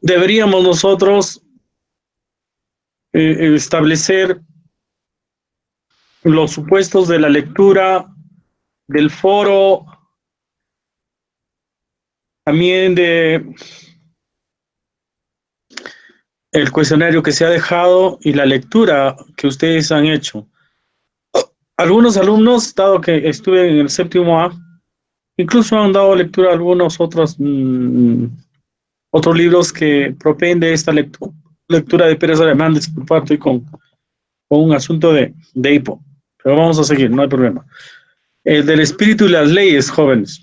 deberíamos nosotros establecer los supuestos de la lectura, del foro, también de el cuestionario que se ha dejado y la lectura que ustedes han hecho. Algunos alumnos, dado que estuve en el séptimo A, incluso han dado lectura a algunos otros otros libros que propenden de esta lectura de Pérez Alemán. Disculpa, estoy con un asunto de hipo, pero vamos a seguir, no hay problema. El del espíritu y las leyes, jóvenes.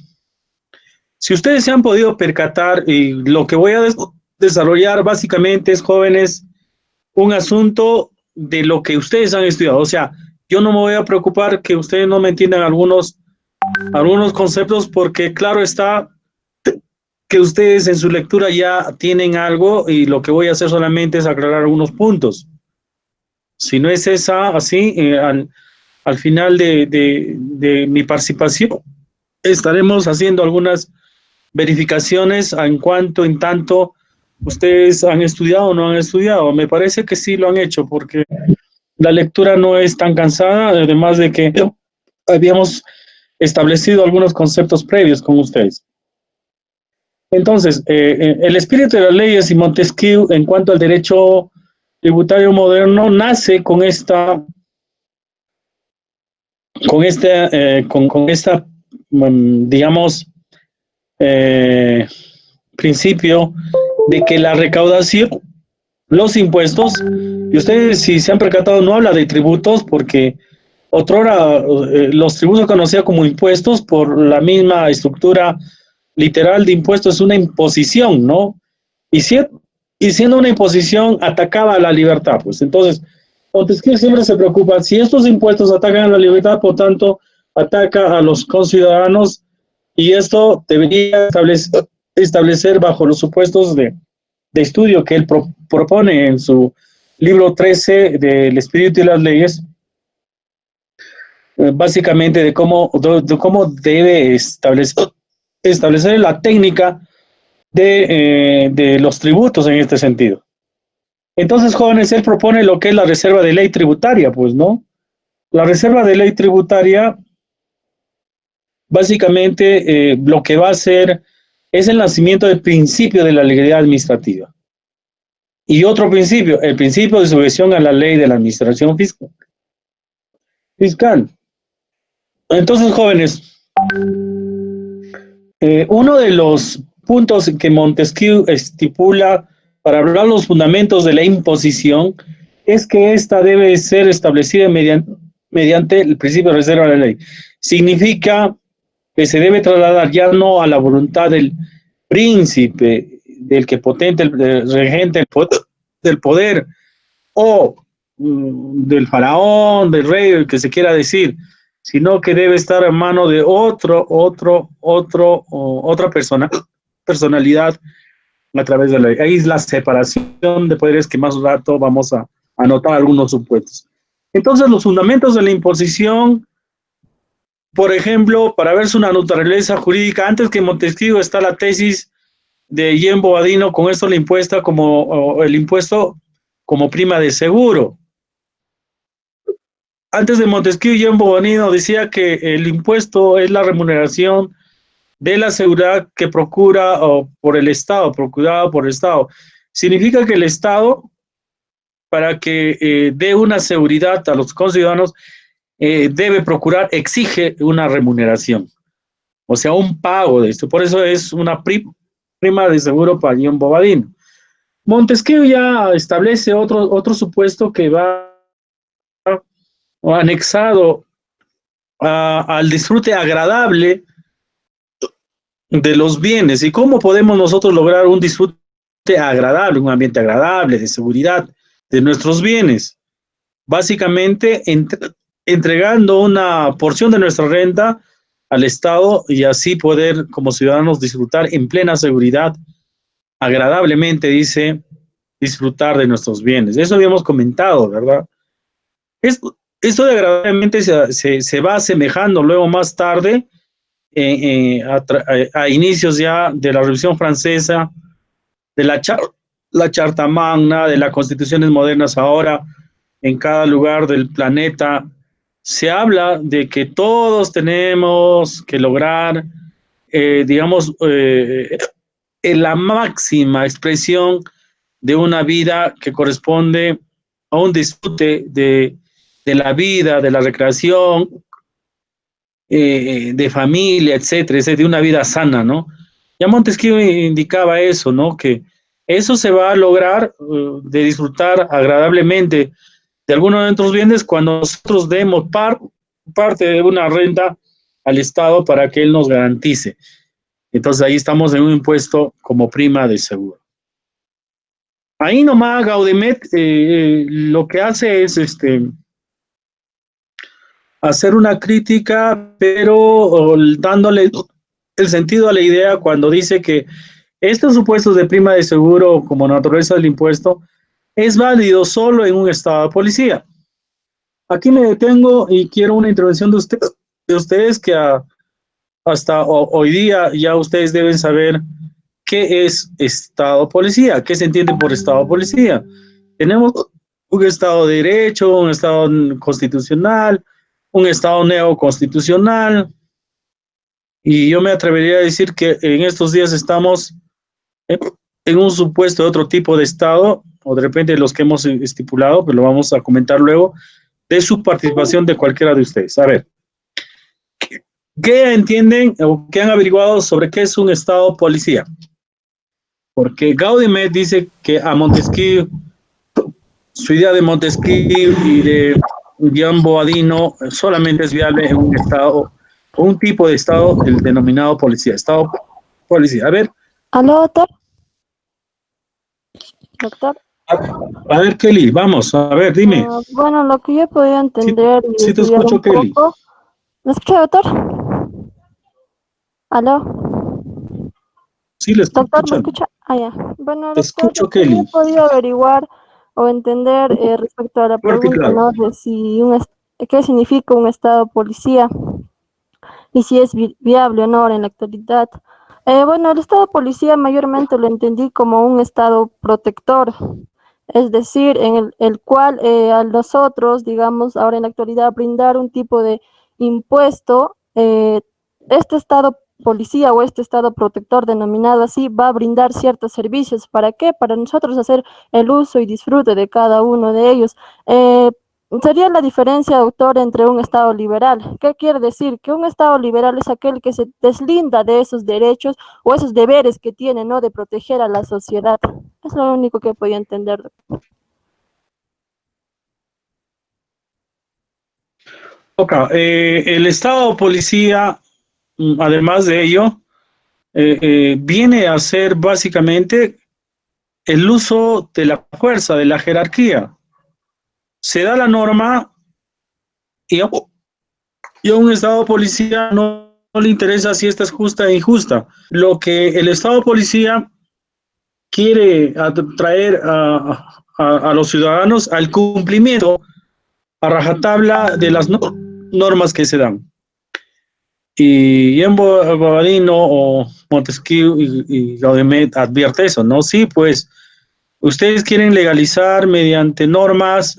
Si ustedes se han podido percatar, y lo que voy a desarrollar básicamente es, jóvenes, un asunto de lo que ustedes han estudiado. O sea, yo no me voy a preocupar que ustedes no me entiendan algunos conceptos, porque claro está que ustedes en su lectura ya tienen algo y lo que voy a hacer solamente es aclarar algunos puntos. Si no es esa, así, al final de mi participación, estaremos haciendo algunas verificaciones en tanto ustedes han estudiado o no han estudiado. Me parece que sí lo han hecho, porque la lectura no es tan cansada, además de que habíamos establecido algunos conceptos previos con ustedes. Entonces, el espíritu de las leyes y Montesquieu en cuanto al derecho tributario moderno nace con esta, digamos, principio de que la recaudación, los impuestos, y ustedes si se han percatado no habla de tributos, porque otrora los tributos conocidos como impuestos por la misma estructura literal de impuestos es una imposición, ¿no? Y, y siendo una imposición atacaba a la libertad, pues entonces Montesquieu siempre se preocupa, si estos impuestos atacan a la libertad, por tanto ataca a los conciudadanos, y esto debería establecer bajo los supuestos de estudio que él propone en su libro 13 del Espíritu y las Leyes, básicamente de cómo debe establecer la técnica de los tributos en este sentido. Entonces, jóvenes, él propone lo que es la reserva de ley tributaria, pues, ¿no? La reserva de ley tributaria, básicamente, lo que va a hacer es el nacimiento del principio de la legalidad administrativa. Y otro principio, el principio de sujeción a la ley de la administración fiscal. Entonces, jóvenes, uno de los puntos que Montesquieu estipula para hablar los fundamentos de la imposición es que ésta debe ser establecida mediante el principio de reserva de la ley. Significa que se debe trasladar ya no a la voluntad del príncipe, del que potente, el regente del poder, o del faraón, del rey, el que se quiera decir, sino que debe estar en mano de otra personalidad a través de la ley. Ahí es la separación de poderes que más rato vamos a anotar algunos supuestos. Entonces, los fundamentos de la imposición, por ejemplo, para ver su naturaleza jurídica, antes que Montesquieu está la tesis de Jean Bobadino, con esto la impuesta como el impuesto como prima de seguro. Antes de Montesquieu, Jean Bobadino decía que el impuesto es la remuneración de la seguridad que procura por el Estado, procurada por el Estado. Significa que el Estado, para que dé una seguridad a los conciudadanos, debe procurar, exige una remuneración, o sea, un pago de esto. Por eso es una prima de seguro para Jean Bobadino. Montesquieu ya establece otro supuesto que va anexado al disfrute agradable de los bienes. ¿Y cómo podemos nosotros lograr un disfrute agradable, un ambiente agradable, de seguridad de nuestros bienes? Básicamente entregando una porción de nuestra renta al Estado, y así poder como ciudadanos disfrutar en plena seguridad, agradablemente, dice, disfrutar de nuestros bienes. Eso habíamos comentado, ¿verdad? Esto de agradablemente se va asemejando luego más tarde a inicios ya de la Revolución Francesa, de la la Charta Magna, de las constituciones modernas ahora en cada lugar del planeta, se habla de que todos tenemos que lograr, digamos, la máxima expresión de una vida que corresponde a un disfrute de la vida, de la recreación, de familia, etcétera, de una vida sana, ¿no? Ya Montesquieu indicaba eso, ¿no? Que eso se va a lograr de disfrutar agradablemente de algunos de nuestros bienes cuando nosotros demos parte de una renta al Estado para que él nos garantice. Entonces ahí estamos en un impuesto como prima de seguro. Ahí nomás Gaudemet lo que hace es hacer una crítica, pero dándole el sentido a la idea cuando dice que estos supuestos de prima de seguro como naturaleza del impuesto es válido solo en un estado de policía. Aquí me detengo y quiero una intervención de ustedes que hasta hoy día ya ustedes deben saber qué es estado policía, qué se entiende por estado policía. Tenemos un estado de derecho, un estado constitucional, un estado neoconstitucional, y yo me atrevería a decir que en estos días estamos en un supuesto de otro tipo de estado, o de repente los que hemos estipulado, pero lo vamos a comentar luego, de su participación de cualquiera de ustedes. A ver, ¿qué entienden o qué han averiguado sobre qué es un estado policía? Porque Gaudimet dice que a Montesquieu, su idea de Montesquieu y de Jean Boadino solamente es viable en un estado, un tipo de estado, el denominado policía, estado policía. A ver. ¿Aló, doctor? Doctor. A ver, Kelly, vamos, a ver, dime. Bueno, lo que yo he podido Sí, entender y sí te estudiar un escucho, Kelly. poco. ¿Me escucha, doctor? ¿Aló? Sí, le estoy Doctor, ¿me escuchando. escucha? Ah, ya. Bueno, Te doctor, lo escucho, que yo he Kelly. podido averiguar o entender respecto a la Fuerte y pregunta, claro. ¿no? De si qué significa un estado policía y si es viable o no ahora en la actualidad. Bueno, el estado policía mayormente lo entendí como un estado protector, es decir, en el cual a nosotros, digamos, ahora en la actualidad, brindar un tipo de impuesto, este estado policía o este estado protector denominado así va a brindar ciertos servicios. ¿Para qué? Para nosotros hacer el uso y disfrute de cada uno de ellos. Sería la diferencia, doctor, entre un Estado liberal. ¿Qué quiere decir? Que un Estado liberal es aquel que se deslinda de esos derechos o esos deberes que tiene, ¿no? De proteger a la sociedad. Es lo único que podía entender. Ok, el Estado policía, además de ello, viene a ser básicamente el uso de la fuerza, de la jerarquía. Se da la norma y a un Estado policía no le interesa si esta es justa o injusta. Lo que el Estado policía quiere traer a los ciudadanos al cumplimiento a rajatabla de las normas que se dan. Y en Bobadino o Montesquieu y Gaudemet advierte eso, ¿no? Sí, pues ustedes quieren legalizar mediante normas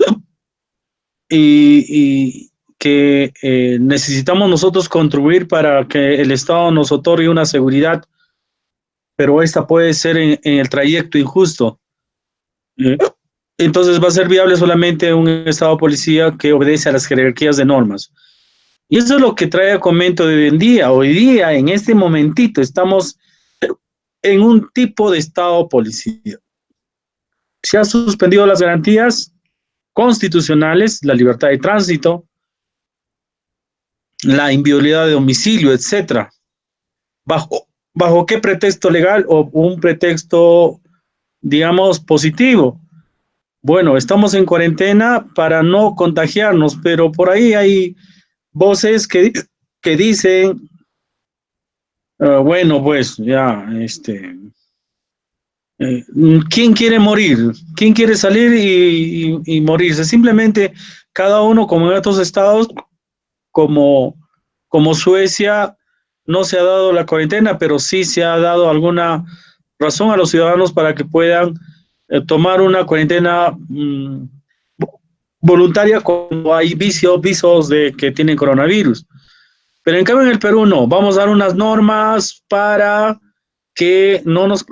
y que necesitamos nosotros contribuir para que el Estado nos otorgue una seguridad, pero esta puede ser en el trayecto injusto. ¿Eh? Entonces va a ser viable solamente un Estado policía que obedece a las jerarquías de normas. Y eso es lo que trae a comento de hoy en día. Hoy día, en este momentito, estamos en un tipo de Estado policía. Se han suspendido las garantías constitucionales, la libertad de tránsito, la inviolabilidad de domicilio, etcétera. ¿Bajo qué pretexto legal o un pretexto, digamos, positivo? Bueno, estamos en cuarentena para no contagiarnos, pero por ahí hay voces que dicen, bueno, pues ya, ¿quién quiere morir? ¿Quién quiere salir y morirse? Simplemente cada uno, como en otros estados, como, como Suecia, no se ha dado la cuarentena, pero sí se ha dado alguna razón a los ciudadanos para que puedan tomar una cuarentena voluntaria cuando hay visos de que tienen coronavirus. Pero en cambio en el Perú no, vamos a dar unas normas para que no nos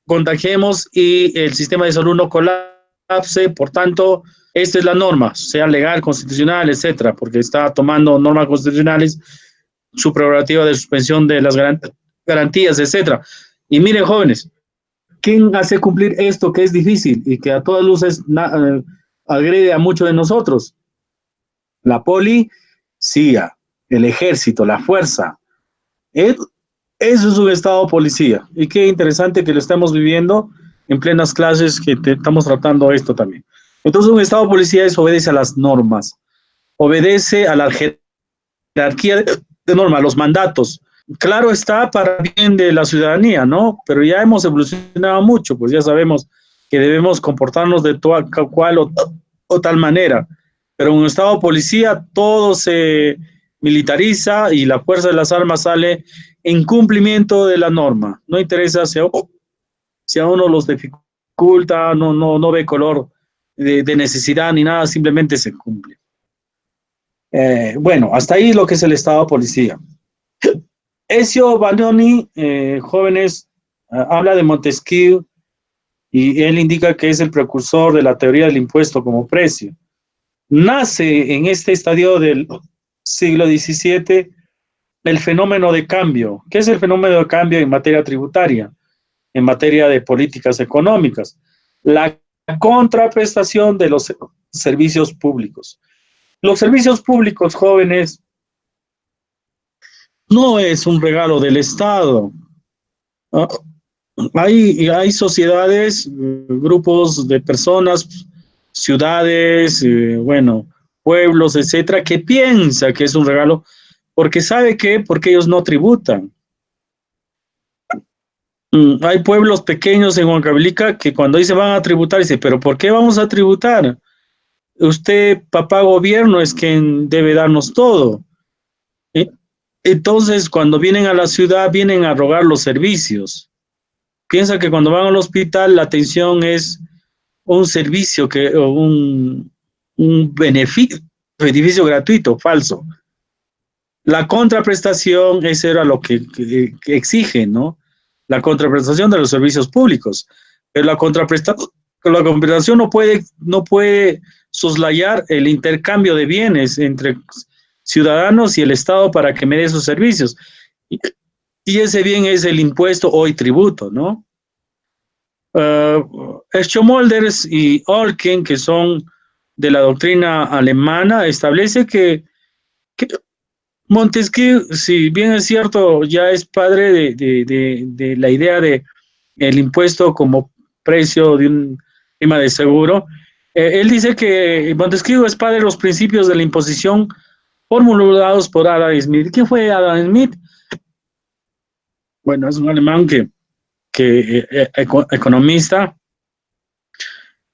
contagiemos y el sistema de salud no colapse, por tanto, esta es la norma, sea legal, constitucional, etcétera, porque está tomando normas constitucionales, su prerrogativa de suspensión de las garantías, etcétera. Y miren, jóvenes, ¿quién hace cumplir esto que es difícil y que a todas luces agrede a muchos de nosotros? La policía, el ejército, la fuerza. Eso es un estado policía. Y qué interesante que lo estamos viviendo en plenas clases que estamos tratando esto también. Entonces, un estado policía obedece a las normas, obedece a la jerarquía de normas, los mandatos. Claro está para bien de la ciudadanía, ¿no? Pero ya hemos evolucionado mucho, pues ya sabemos que debemos comportarnos de toda cual o tal manera. Pero en un estado policía todo se militariza y la fuerza de las armas sale en cumplimiento de la norma. No interesa si a uno los dificulta, no ve color de necesidad ni nada, simplemente se cumple. Bueno, hasta ahí lo que es el estado policía. Ezio Vanoni, jóvenes, habla de Montesquieu y él indica que es el precursor de la teoría del impuesto como precio. Nace en este estadio del siglo XVII el fenómeno de cambio. ¿Qué es el fenómeno de cambio en materia tributaria? En materia de políticas económicas. La contraprestación de los servicios públicos. Los servicios públicos, jóvenes, no es un regalo del Estado. Hay sociedades, grupos de personas, ciudades, bueno, pueblos, etcétera, que piensa que es un regalo porque sabe que, porque ellos no tributan. Hay pueblos pequeños en Huancavelica que cuando dice van a tributar, dice, pero ¿por qué vamos a tributar? Usted, papá gobierno, es quien debe darnos todo. Entonces, cuando vienen a la ciudad, vienen a rogar los servicios. Piensa que cuando van al hospital, la atención es un servicio, o un beneficio gratuito, falso. La contraprestación, eso era lo que exige, ¿no? La contraprestación de los servicios públicos. Pero la contraprestación no puede soslayar el intercambio de bienes entre ciudadanos y el Estado para que me dé esos servicios. Y ese bien es el impuesto hoy tributo, ¿no? Schomolders y Olken, que son de la doctrina alemana, establece que Montesquieu, si bien es cierto, ya es padre de la idea de el impuesto como precio de un prima de seguro. Él dice que Montesquieu es padre de los principios de la imposición formulados por Adam Smith. ¿Quién fue Adam Smith? Bueno, es un alemán economista,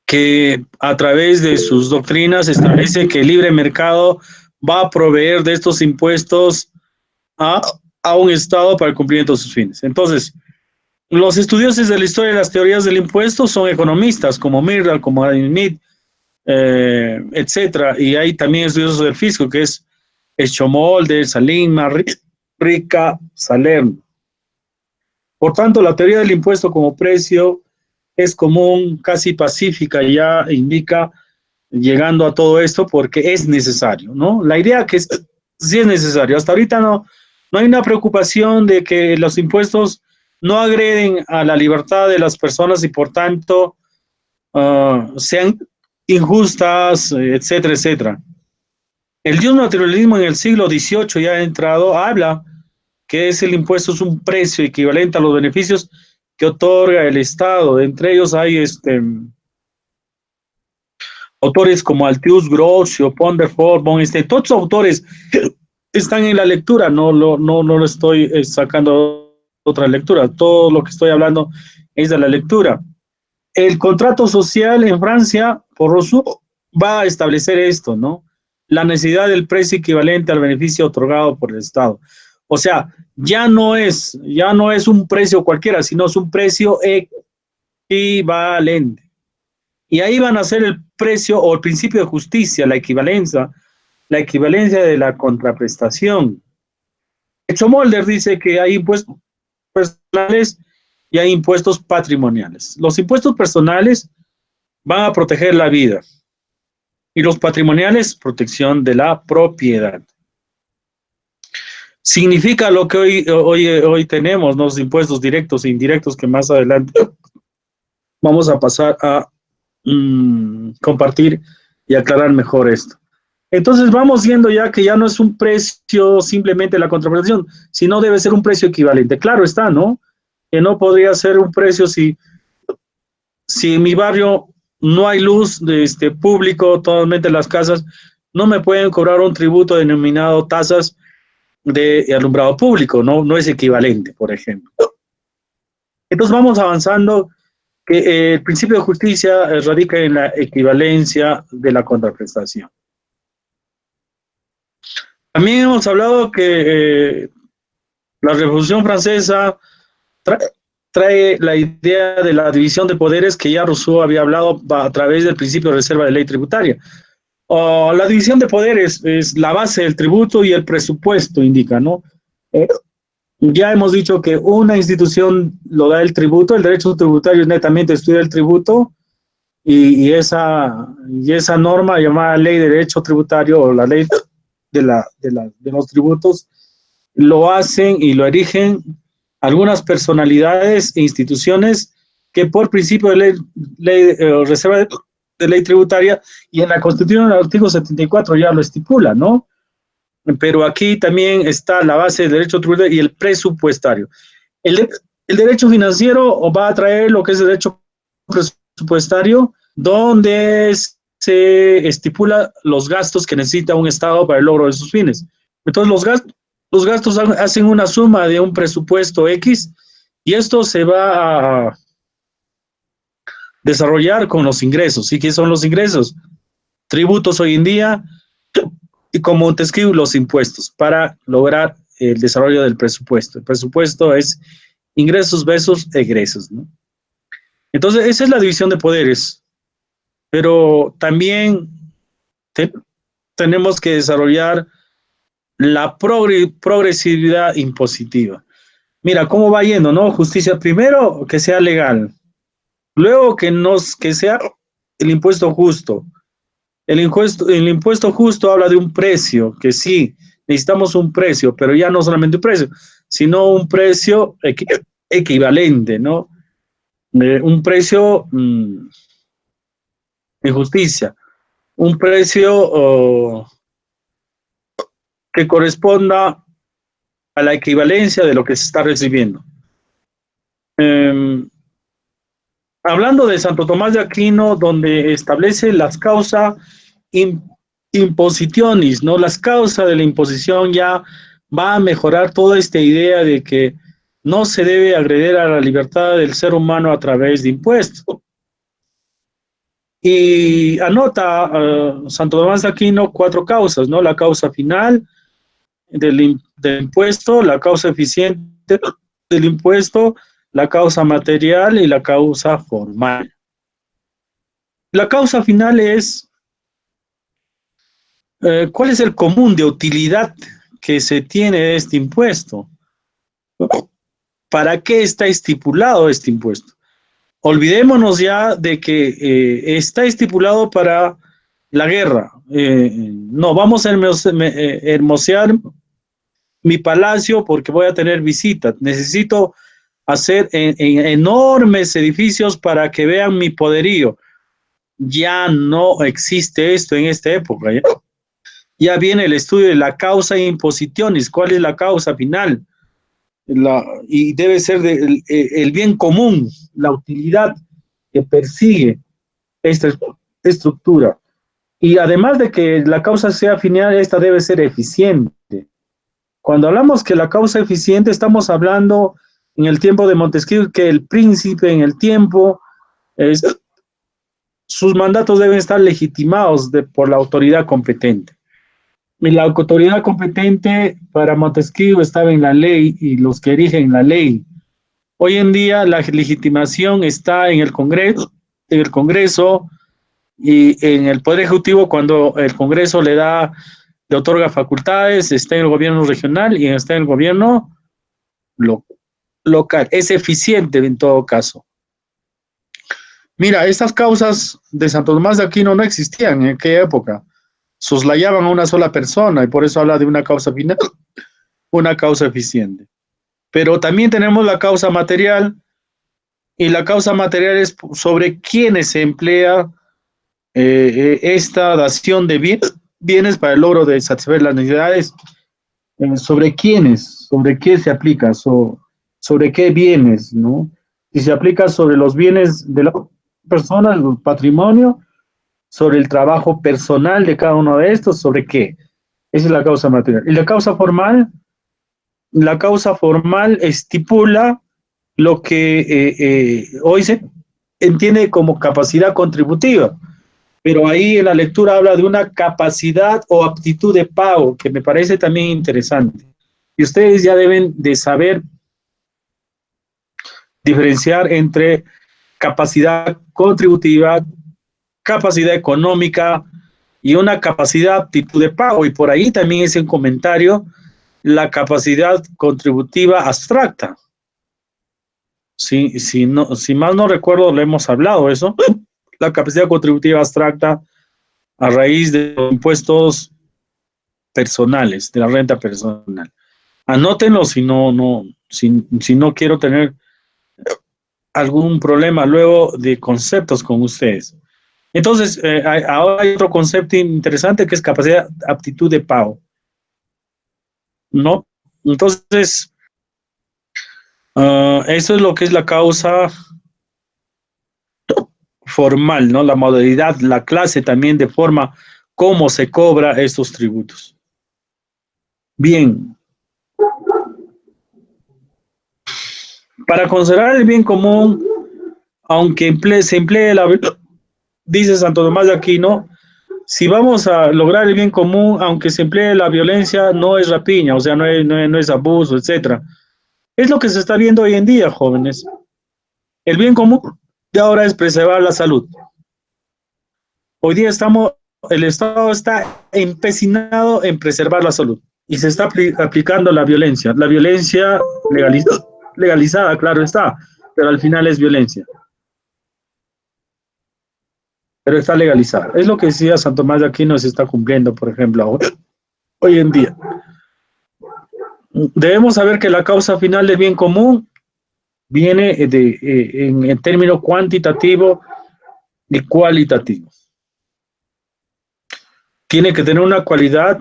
que a través de sus doctrinas establece que el libre mercado va a proveer de estos impuestos a un Estado para el cumplimiento de sus fines. Entonces, los estudiosos de la historia y las teorías del impuesto son economistas, como Myrdal, como Adam Smith, etcétera. Y hay también estudiosos del fisco, que es Schomolder, Salima, Rica, Salerno. Por tanto, la teoría del impuesto como precio es común, casi pacífica, ya indica llegando a todo esto porque es necesario, ¿no? La idea que sí es necesario. Hasta ahorita no hay una preocupación de que los impuestos no agreden a la libertad de las personas y por tanto sean injustas, etcétera, etcétera. El dios materialismo en el siglo XVIII ya ha entrado, habla que el impuesto es un precio equivalente a los beneficios que otorga el Estado. Entre ellos hay autores como Altius Grocio, Ponderford, von Stein, todos los autores están en la lectura, no lo estoy sacando otra lectura, todo lo que estoy hablando es de la lectura. El contrato social en Francia, por Rousseau, va a establecer esto, ¿no? La necesidad del precio equivalente al beneficio otorgado por el Estado. O sea, ya no es un precio cualquiera, sino es un precio equivalente. Y ahí van a ser el precio o el principio de justicia, la equivalencia de la contraprestación. Mulder dice que hay impuestos personales y hay impuestos patrimoniales. Los impuestos personales van a proteger la vida y los patrimoniales, protección de la propiedad. Significa lo que hoy tenemos, ¿no? Los impuestos directos e indirectos que más adelante vamos a pasar a compartir y aclarar mejor esto. Entonces vamos viendo ya que ya no es un precio simplemente la contraprestación, sino debe ser un precio equivalente. Claro está, ¿no? Que no podría ser un precio si en mi barrio no hay luz público, totalmente las casas, no me pueden cobrar un tributo denominado tasas de alumbrado público, ¿no? No es equivalente, por ejemplo. Entonces vamos avanzando que el principio de justicia radica en la equivalencia de la contraprestación. También hemos hablado que la Revolución Francesa trae la idea de la división de poderes que ya Rousseau había hablado a través del principio de reserva de ley tributaria. La división de poderes es la base del tributo y el presupuesto, indica, ¿no? Ya hemos dicho que una institución lo da el tributo, el derecho tributario es netamente estudia el tributo y esa norma llamada ley de derecho tributario o la ley de los tributos lo hacen y lo erigen algunas personalidades e instituciones que por principio de reserva de ley tributaria y en la Constitución del artículo 74 ya lo estipula, ¿no? Pero aquí también está la base del derecho tributario y el presupuestario. El derecho financiero va a traer lo que es el derecho presupuestario, donde se estipula los gastos que necesita un Estado para el logro de sus fines. Entonces los gastos hacen una suma de un presupuesto X y esto se va a desarrollar con los ingresos. ¿Y qué son los ingresos? Tributos hoy en día y con Montesquieu los impuestos para lograr el desarrollo del presupuesto. El presupuesto es ingresos versus egresos, ¿no? Entonces, esa es la división de poderes, pero también tenemos que desarrollar la progresividad impositiva. Mira, ¿cómo va yendo, no? Justicia primero, que sea legal. Luego que sea el impuesto justo. El impuesto justo habla de un precio, que sí, necesitamos un precio, pero ya no solamente un precio, sino un precio equivalente, ¿no? Un precio de justicia, un precio que corresponda a la equivalencia de lo que se está recibiendo. Hablando de Santo Tomás de Aquino, donde establece las causas impositionis, ¿no? Las causas de la imposición ya va a mejorar toda esta idea de que no se debe agredir a la libertad del ser humano a través de impuestos. Y anota Santo Tomás de Aquino 4 causas, ¿no? La causa final del impuesto, la causa eficiente del impuesto, la causa material y la causa formal. La causa final es ¿cuál es el común de utilidad que se tiene de este impuesto? ¿Para qué está estipulado este impuesto? Olvidémonos ya de que está estipulado para la guerra. No, vamos a hermosear mi palacio porque voy a tener visitas. Necesito hacer enormes edificios para que vean mi poderío. Ya no existe esto en esta época. Ya viene el estudio de la causa impositionis. ¿Cuál es la causa final? Y debe ser el bien común, la utilidad que persigue esta estructura. Y además de que la causa sea final, esta debe ser eficiente. Cuando hablamos que la causa eficiente, estamos hablando en el tiempo de Montesquieu que el príncipe en el tiempo, sus mandatos deben estar legitimados por la autoridad competente. Y la autoridad competente para Montesquieu estaba en la ley y los que erigen la ley. Hoy en día la legitimación está en el Congreso Y en el Poder Ejecutivo, cuando el Congreso le otorga facultades, está en el gobierno regional y está en el gobierno lo, local. Es eficiente en todo caso. Mira, estas causas de Santo Tomás de Aquino no existían en aquella época. Soslayaban a una sola persona y por eso habla de una causa final, una causa eficiente. Pero también tenemos la causa material, y la causa material es sobre quiénes se emplea esta dación de bienes para el logro de satisfacer las necesidades. Sobre quiénes, sobre qué se aplica, sobre qué bienes, ¿no? Si se aplica sobre los bienes de la persona, el patrimonio, sobre el trabajo personal de cada uno de estos, sobre qué. Esa es la causa material. Y la causa formal estipula lo que hoy se entiende como capacidad contributiva, pero ahí en la lectura habla de una capacidad o aptitud de pago, que me parece también interesante. Y ustedes ya deben de saber diferenciar entre capacidad contributiva, capacidad económica y una capacidad de aptitud de pago. Y por ahí también es en comentario la capacidad contributiva abstracta. Si mal no recuerdo, lo hemos hablado eso. La capacidad contributiva abstracta a raíz de los impuestos personales, de la renta personal. Anótenlo si no quiero tener algún problema luego de conceptos con ustedes. Entonces, ahora hay otro concepto interesante que es capacidad, aptitud de pago, ¿no? Entonces, eso es lo que es la causa formal, ¿no? La modalidad, la clase también de forma cómo se cobra estos tributos. Bien. Para considerar el bien común, aunque se emplee dice Santo Tomás de Aquino, si vamos a lograr el bien común, aunque se emplee la violencia, no es rapiña, o sea, no es abuso, etcétera. Es lo que se está viendo hoy en día, jóvenes. El bien común de ahora es preservar la salud. Hoy día el Estado está empecinado en preservar la salud y se está aplicando la violencia. La violencia legalizada, claro está, pero al final es violencia. Pero está legalizada. Es lo que decía Santo Tomás de Aquino, se está cumpliendo, por ejemplo, ahora, hoy en día. Debemos saber que la causa final del bien común viene en términos cuantitativo y cualitativo. Tiene que tener una cualidad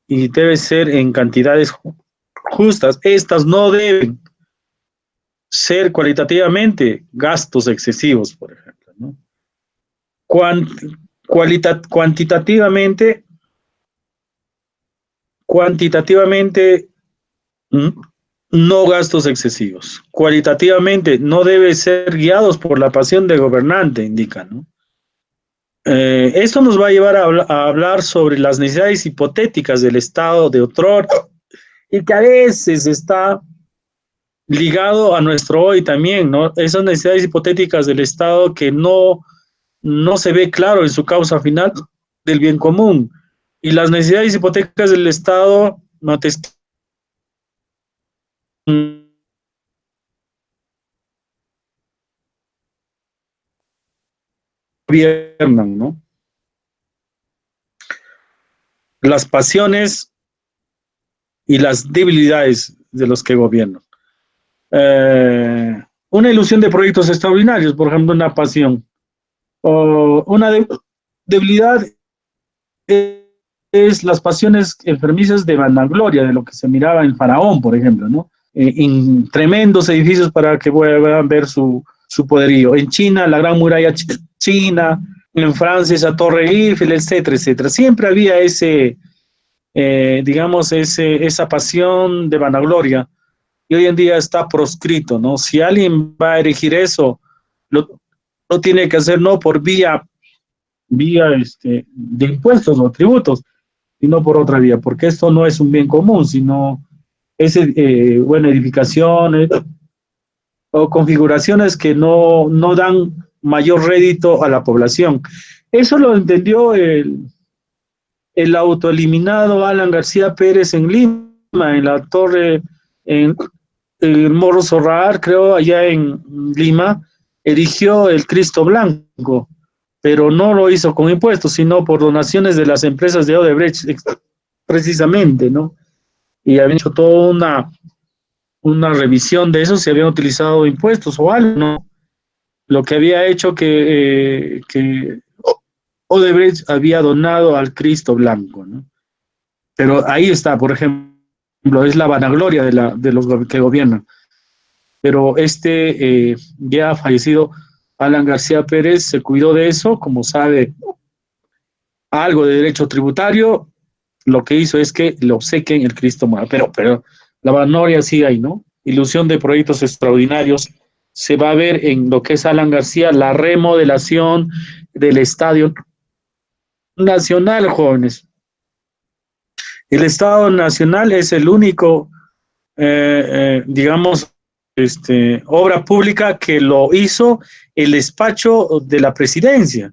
y debe ser en cantidades justas. Estas no deben ser cualitativamente gastos excesivos, por ejemplo, ¿no? Cuantitativamente, no gastos excesivos. Cualitativamente, no debe ser guiados por la pasión de gobernante, indica, ¿no? Esto nos va a llevar a hablar sobre las necesidades hipotéticas del Estado de otrora y que a veces está ligado a nuestro hoy también, ¿no? Esas necesidades hipotéticas del Estado que no se ve claro en su causa final del bien común. Y las necesidades hipotéticas del Estado no te gobiernan, ¿no? Las pasiones y las debilidades de los que gobiernan. Una ilusión de proyectos extraordinarios, por ejemplo, una pasión. O una debilidad es las pasiones enfermizas de vanagloria, de lo que se miraba en Faraón, por ejemplo, ¿no? En tremendos edificios para que puedan ver su poderío. En China, la gran muralla china, en Francia, esa torre Eiffel, etcétera, etcétera. Siempre había digamos, esa pasión de vanagloria, y hoy en día está proscrito, ¿no? Si alguien va a erigir eso, lo tiene que hacer no por vía de impuestos o tributos, sino por otra vía, porque esto no es un bien común, sino es edificaciones o configuraciones que no dan mayor rédito a la población. Eso lo entendió el autoeliminado Alan García Pérez en Lima, en la torre, en el Morro Zorrar, creo, allá en Lima, erigió el Cristo Blanco, pero no lo hizo con impuestos, sino por donaciones de las empresas de Odebrecht, precisamente, ¿no? Y habían hecho toda una revisión de eso, si habían utilizado impuestos o algo, ¿no? Lo que había hecho que Odebrecht había donado al Cristo Blanco, ¿no? Pero ahí está, por ejemplo, es la vanagloria de los que gobiernan. Pero ya fallecido Alan García Pérez se cuidó de eso, como sabe algo de derecho tributario, lo que hizo es que le obsequien el Cristo Mora. Pero la vanagloria sigue ahí, ¿no? Ilusión de proyectos extraordinarios. Se va a ver en lo que es Alan García la remodelación del Estadio Nacional, jóvenes. El Estado Nacional es el único, digamos, obra pública que lo hizo el despacho de la presidencia.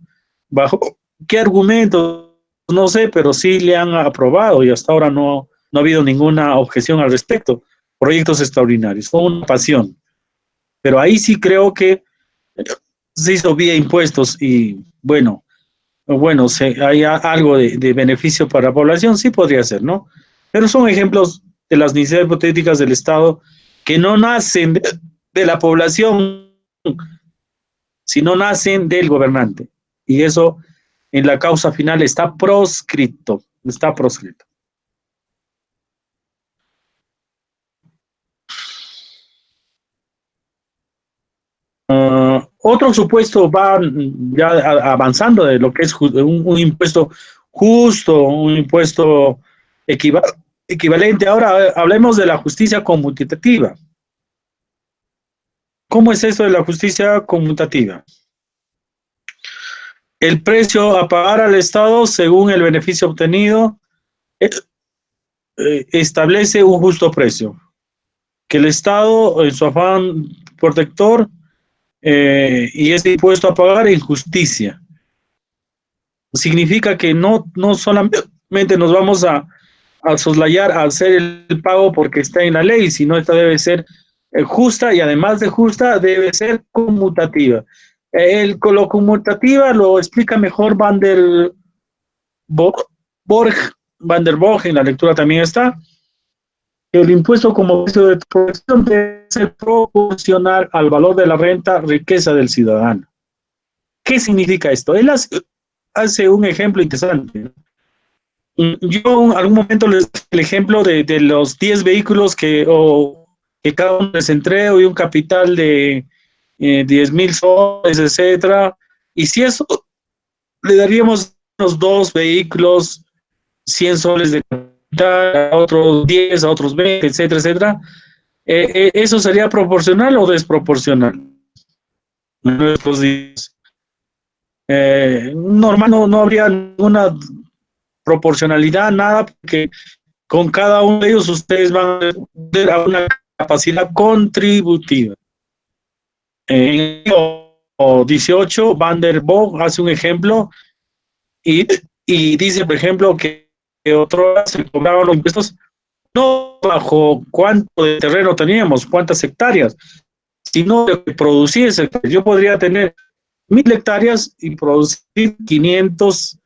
¿Bajo qué argumentos? No sé, pero sí le han aprobado y hasta ahora no ha habido ninguna objeción al respecto. Proyectos extraordinarios, fue una pasión. Pero ahí sí creo que se hizo vía impuestos y bueno, hay algo de beneficio para la población, sí podría ser, ¿no? Pero son ejemplos de las necesidades hipotéticas del Estado que no nacen de la población, sino nacen del gobernante. Y eso en la causa final está proscrito, está proscrito. Otro supuesto va ya avanzando de lo que es un impuesto justo, un impuesto equivalente. Ahora hablemos de la justicia conmutativa. ¿Cómo es eso de la justicia conmutativa? El precio a pagar al Estado según el beneficio obtenido establece un justo precio. Que el Estado, en su afán protector, y es impuesto a pagar en justicia. Significa que no solamente nos vamos a soslayar a hacer el pago porque está en la ley, sino esta debe ser justa y además de justa debe ser conmutativa. Lo conmutativa lo explica mejor Van der Borg, en la lectura también está. El impuesto como precio de producción debe ser proporcional al valor de la renta, riqueza del ciudadano. ¿Qué significa esto? Él hace un ejemplo interesante. Yo en algún momento les el ejemplo de los 10 vehículos que cada uno les entrego y un capital de 10,000 soles, etcétera. Y si eso le daríamos unos 2 vehículos, 100 soles de capital, a otros 10, a otros 20, etcétera, etcétera. ¿Eso sería proporcional o desproporcional? En nuestros días. Normal, no habría ninguna proporcionalidad, nada, porque con cada uno de ellos ustedes van a una capacidad contributiva. En el 18, Van der Boeg hace un ejemplo y dice, por ejemplo, que otros se cobraban los impuestos no bajo cuánto de terreno teníamos, cuántas hectáreas, sino lo que produciese. Yo podría tener 1,000 hectáreas y producir 500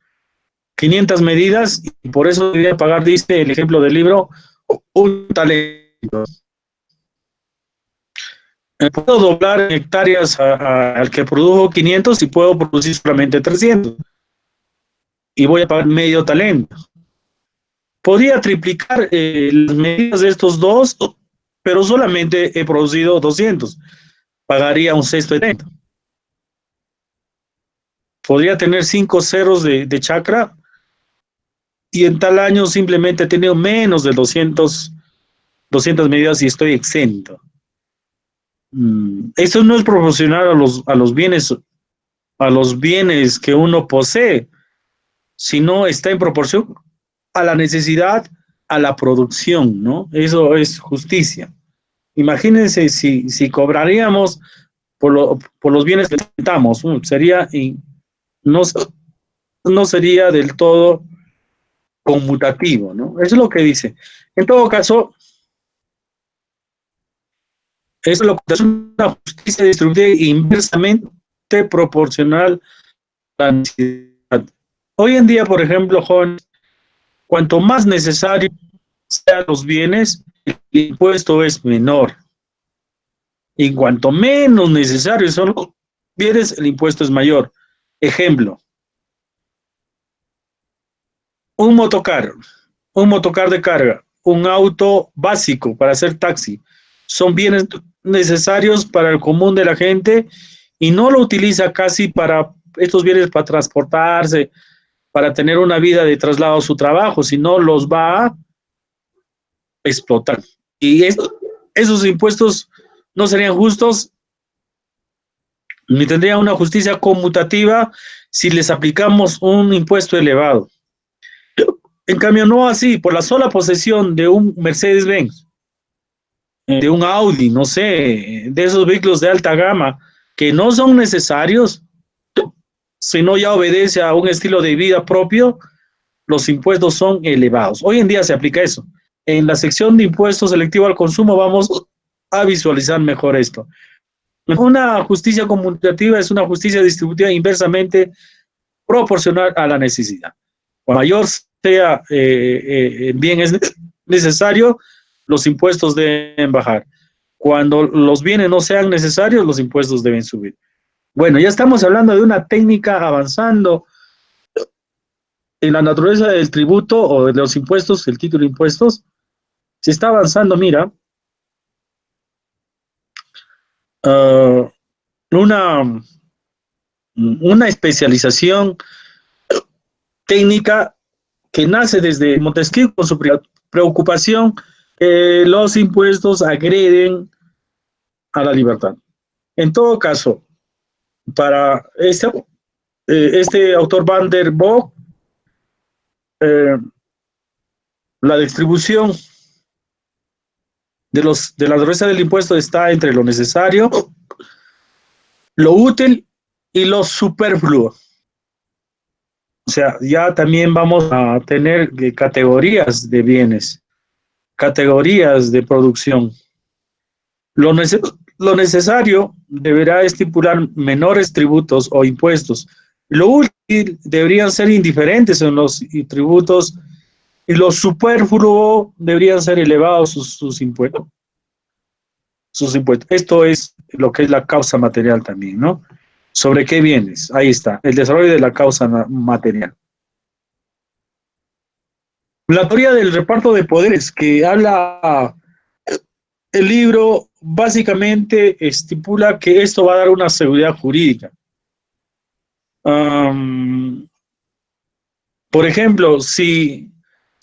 medidas y por eso debería pagar, dice el ejemplo del libro, un talento. Puedo doblar en hectáreas al que produjo 500 y puedo producir solamente 300 y voy a pagar medio talento. Podría triplicar las medidas de estos dos, pero solamente he producido 200. Pagaría un sexto de talento. Podría tener 5 ceros de chacra y en tal año simplemente he tenido menos de 200 medidas y estoy exento. Eso no es proporcional a los bienes que uno posee, sino está en proporción a la necesidad, a la producción, ¿no? Eso es justicia. Imagínense si cobraríamos por los bienes que necesitamos, sería no no sería del todo conmutativo, ¿no? Eso es lo que dice. En todo caso, eso es lo que es una justicia distributiva inversamente proporcional a la necesidad. Hoy en día, por ejemplo, jóvenes, cuanto más necesario sean los bienes, el impuesto es menor. Y cuanto menos necesarios son los bienes, el impuesto es mayor. Ejemplo, un motocar, un motocar de carga, un auto básico para hacer taxi, son bienes necesarios para el común de la gente y no lo utiliza casi para estos bienes para transportarse, para tener una vida de traslado a su trabajo, sino los va a explotar. Y esos impuestos no serían justos ni tendrían una justicia conmutativa si les aplicamos un impuesto elevado. En cambio, no así, por la sola posesión de un Mercedes-Benz, de un Audi, no sé, de esos vehículos de alta gama que no son necesarios, sino ya obedece a un estilo de vida propio, los impuestos son elevados. Hoy en día se aplica eso. En la sección de impuestos selectivo al consumo vamos a visualizar mejor esto. Una justicia conmutativa es una justicia distributiva inversamente proporcional a la necesidad. Cuando mayor sea bien es necesario, los impuestos deben bajar. Cuando los bienes no sean necesarios, los impuestos deben subir. Bueno, ya estamos hablando de una técnica avanzando en la naturaleza del tributo o de los impuestos, el título de impuestos. Se está avanzando, mira, uh, una, una especialización técnica que nace desde Montesquieu con su preocupación que los impuestos agreden a la libertad. En todo caso, para este autor Van der Bock, la distribución de la dureza del impuesto está entre lo necesario, lo útil y lo superfluo. O sea, ya también vamos a tener categorías de bienes, categorías de producción. Lo necesario deberá estipular menores tributos o impuestos. Lo útil deberían ser indiferentes en los tributos y lo superfluo deberían ser elevados sus impuestos. Sus impuestos. Esto es lo que es la causa material también, ¿no? ¿Sobre qué bienes? Ahí está, el desarrollo de la causa material. La teoría del reparto de poderes que habla el libro básicamente estipula que esto va a dar una seguridad jurídica. Por ejemplo, si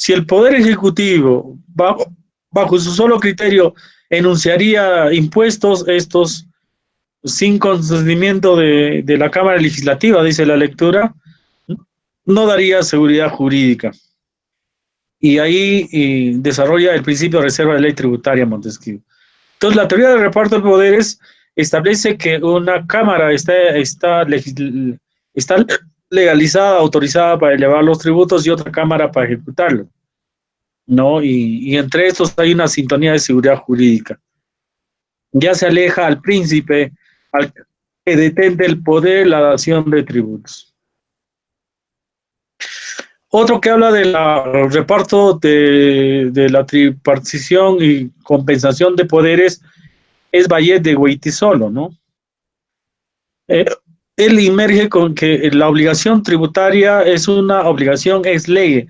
el Poder Ejecutivo, bajo su solo criterio, enunciaría impuestos, estos sin consentimiento de la Cámara Legislativa, dice la lectura, no daría seguridad jurídica. Y ahí desarrolla el principio de reserva de ley tributaria Montesquieu. Entonces, la teoría del reparto de poderes establece que una Cámara está legalizada, autorizada para elevar los tributos y otra Cámara para ejecutarlo, ¿no? Y entre estos hay una sintonía de seguridad jurídica. Ya se aleja al príncipe, al que detente el poder, la dación de tributos. Otro que habla del reparto de la tripartición y compensación de poderes es Vallet de Goytisolo, ¿no? Él emerge con que la obligación tributaria es una obligación ex lege.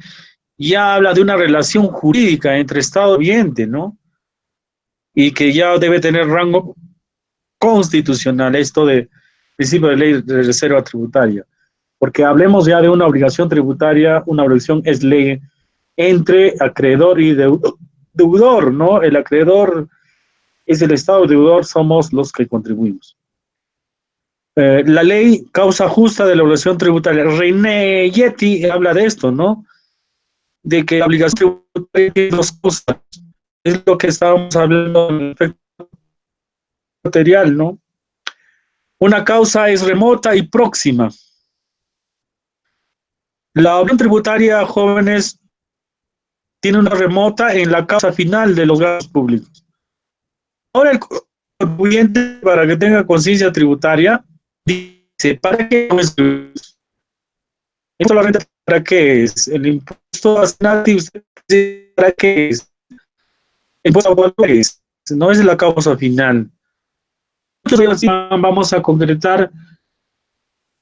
Ya habla de una relación jurídica entre Estado y ente, ¿no? Y que ya debe tener rango constitucional, esto de principio de ley de reserva tributaria. Porque hablemos ya de una obligación tributaria, una obligación ex lege entre acreedor y deudor, ¿no? El acreedor es el Estado, el deudor somos los que contribuimos. La ley causa justa de la obligación tributaria. René Yeti habla de esto, ¿no? De que la obligación tributaria tiene dos cosas. Es lo que estábamos hablando en el efecto material, ¿no? Una causa es remota y próxima. La obligación tributaria, jóvenes, tiene una remota en la causa final de los gastos públicos. Ahora el contribuyente, para que tenga conciencia tributaria, dice, ¿para qué es la renta? ¿Para qué es? El impuesto a usted dice, ¿para qué es? El impuesto a valores, no es la causa final. Vamos a concretar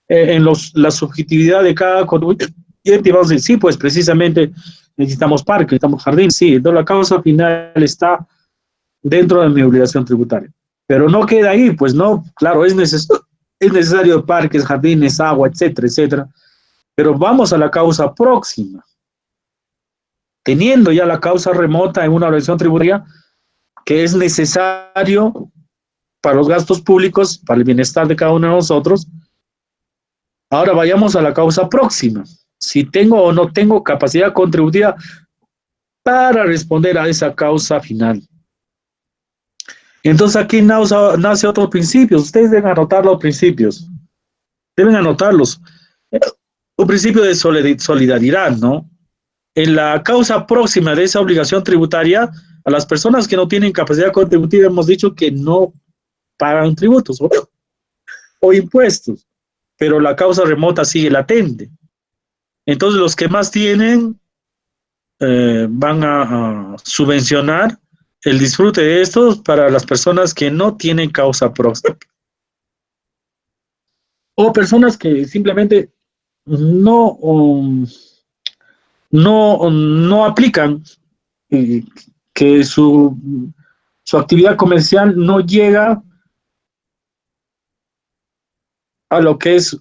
en la subjetividad de cada contribuyente y vamos a decir, sí, pues precisamente necesitamos parque, necesitamos jardín, sí, entonces la causa final está dentro de mi obligación tributaria. Pero no queda ahí, pues no, claro, es necesario parques, jardines, agua, etcétera, etcétera. Pero vamos a la causa próxima. Teniendo ya la causa remota en una obligación tributaria que es necesario para los gastos públicos, para el bienestar de cada uno de nosotros, ahora vayamos a la causa próxima. Si tengo o no tengo capacidad contributiva para responder a esa causa final. Entonces aquí nace otro principio. Ustedes deben anotar los principios. Deben anotarlos. Un principio de solidaridad, ¿no? En la causa próxima de esa obligación tributaria, a las personas que no tienen capacidad contributiva hemos dicho que no pagan tributos o impuestos, pero la causa remota sigue latente. Entonces los que más tienen van a subvencionar el disfrute de estos para las personas que no tienen causa próxima. O personas que simplemente no, no aplican, que su actividad comercial no llega a lo que es,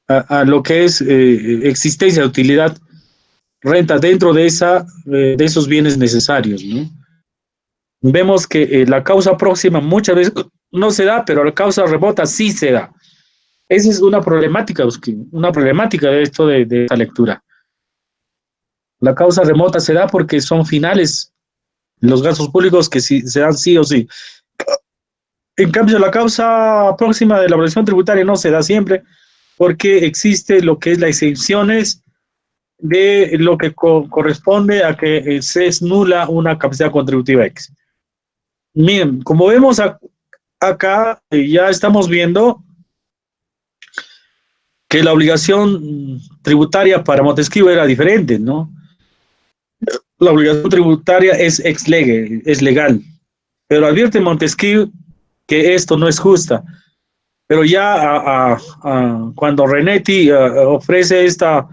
a lo que es existencia de utilidad, renta dentro de de esos bienes necesarios, ¿no? Vemos que la causa próxima muchas veces no se da, pero la causa remota sí se da. Esa es una problemática de esto de esta lectura. La causa remota se da porque son finales los gastos públicos que sí, se dan sí o sí. En cambio, la causa próxima de la obligación tributaria no se da siempre porque existe lo que es las exenciones de lo que corresponde a que se es nula una capacidad contributiva X. Miren, como vemos acá, ya estamos viendo que la obligación tributaria para Montesquieu era diferente, ¿no? La obligación tributaria es ex lege, es legal, pero advierte Montesquieu que esto no es justa. Pero ya cuando Renetti ofrece esta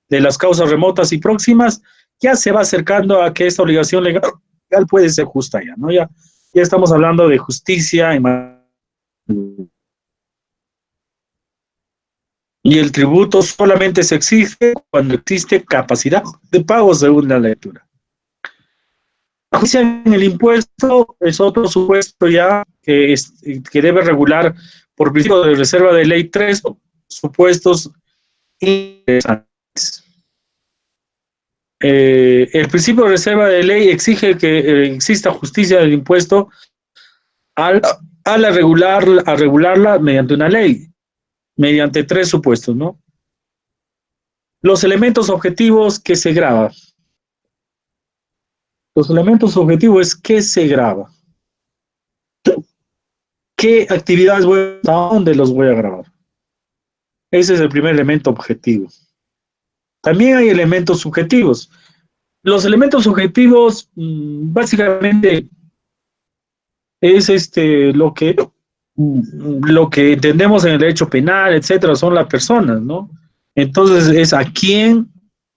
de las causas remotas y próximas, ya se va acercando a que esta obligación legal puede ser justa ya, ¿no? Ya estamos hablando de justicia y el tributo solamente se exige cuando existe capacidad de pago según la lectura. La justicia en el impuesto es otro supuesto ya que debe regular por principio de reserva de ley 3 supuestos interesantes. El principio de reserva de ley exige que exista justicia del impuesto al regularla mediante una ley, mediante 3 supuestos, ¿no? Los elementos objetivos que se graba. Los elementos objetivos es qué se graba. ¿Qué actividades a dónde los voy a grabar? Ese es el primer elemento objetivo. También hay elementos subjetivos. Los elementos subjetivos, básicamente, es lo que entendemos en el derecho penal, etcétera, son las personas, ¿no? Entonces es a quién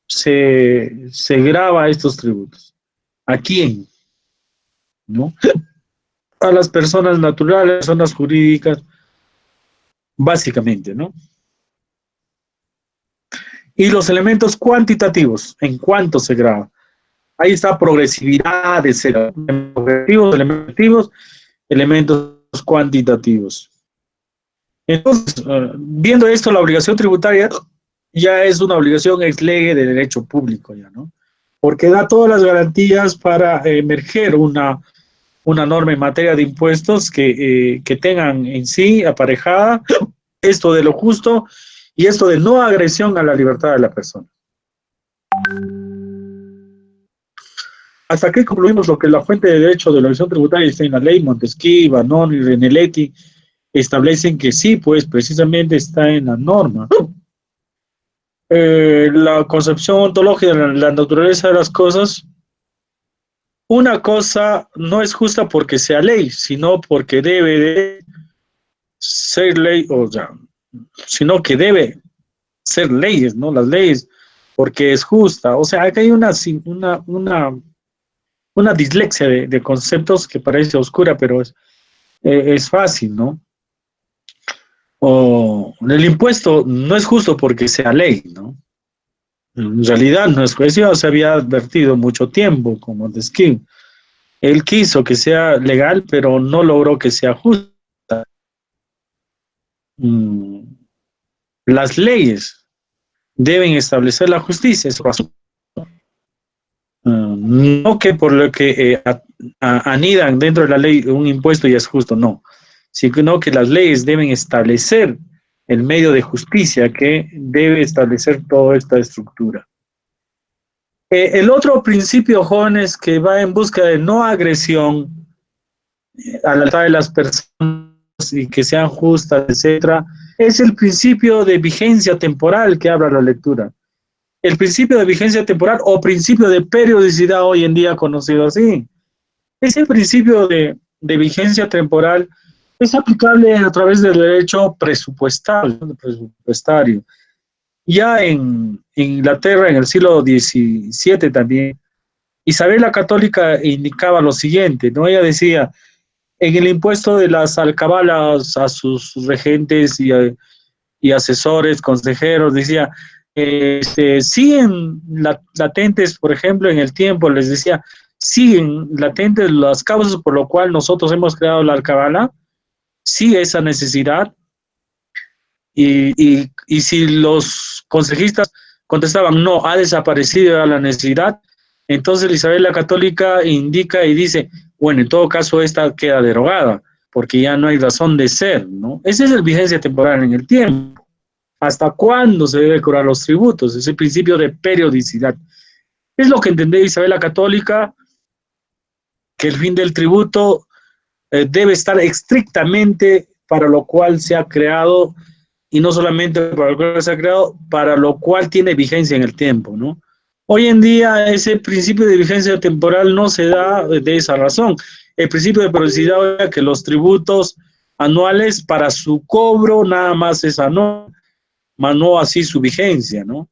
se graba estos tributos. ¿A quién? ¿No? A las personas naturales, personas jurídicas, básicamente, ¿no? Y los elementos cuantitativos, ¿en cuánto se graba? Ahí está progresividad, etcétera. Objetivos, elementos cuantitativos. Entonces, viendo esto, la obligación tributaria ya es una obligación ex lege de derecho público, ya, ¿no? Porque da todas las garantías para emerger una norma en materia de impuestos que tengan en sí aparejada esto de lo justo y esto de no agresión a la libertad de la persona. Hasta aquí concluimos lo que la fuente de derecho de la organización tributaria está en la ley. Montesquieu, Vanoni y Reneletti establecen que sí, pues precisamente está en la norma. La concepción ontológica de la naturaleza de las cosas, una cosa no es justa porque sea ley, sino porque debe de ser ley, o sea, sino que debe ser leyes, ¿no? Las leyes, porque es justa. O sea, acá hay una dislexia de conceptos que parece oscura, pero es fácil, ¿no? O el impuesto no es justo porque sea ley, ¿no? En realidad no es justo, se había advertido mucho tiempo, como Montesquieu. Él quiso que sea legal, pero no logró que sea justa. Mm, Las leyes deben establecer la justicia, es razón. No que por lo que anidan dentro de la ley un impuesto y es justo, no, sino que las leyes deben establecer el medio de justicia que debe establecer toda esta estructura. El otro principio, jóvenes, que va en busca de no agresión a la libertad de las personas y que sean justas, etcétera, es el principio de vigencia temporal que habla la lectura. El principio de vigencia temporal o principio de periodicidad hoy en día conocido así. Ese principio de vigencia temporal es aplicable a través del derecho presupuestario. Ya en Inglaterra, en el siglo XVII también, Isabel la Católica indicaba lo siguiente, ¿no? Ella decía, en el impuesto de las alcabalas a sus regentes y asesores, consejeros, decía, siguen latentes, por ejemplo, en el tiempo, les decía, siguen latentes las causas por lo cual nosotros hemos creado la alcabala, sigue esa necesidad, y si los consejistas contestaban, no, ha desaparecido la necesidad, entonces Isabel la Católica indica y dice, bueno, en todo caso esta queda derogada, porque ya no hay razón de ser, ¿no? Esa es la vigencia temporal en el tiempo. ¿Hasta cuándo se debe cobrar los tributos? Es el principio de periodicidad. Es lo que entendía Isabel la Católica, que el fin del tributo debe estar estrictamente para lo cual se ha creado, y no solamente para lo cual se ha creado, para lo cual tiene vigencia en el tiempo, ¿no? Hoy en día ese principio de vigencia temporal no se da de esa razón. El principio de periodicidad es que los tributos anuales para su cobro nada más es anual, más no así su vigencia, ¿no?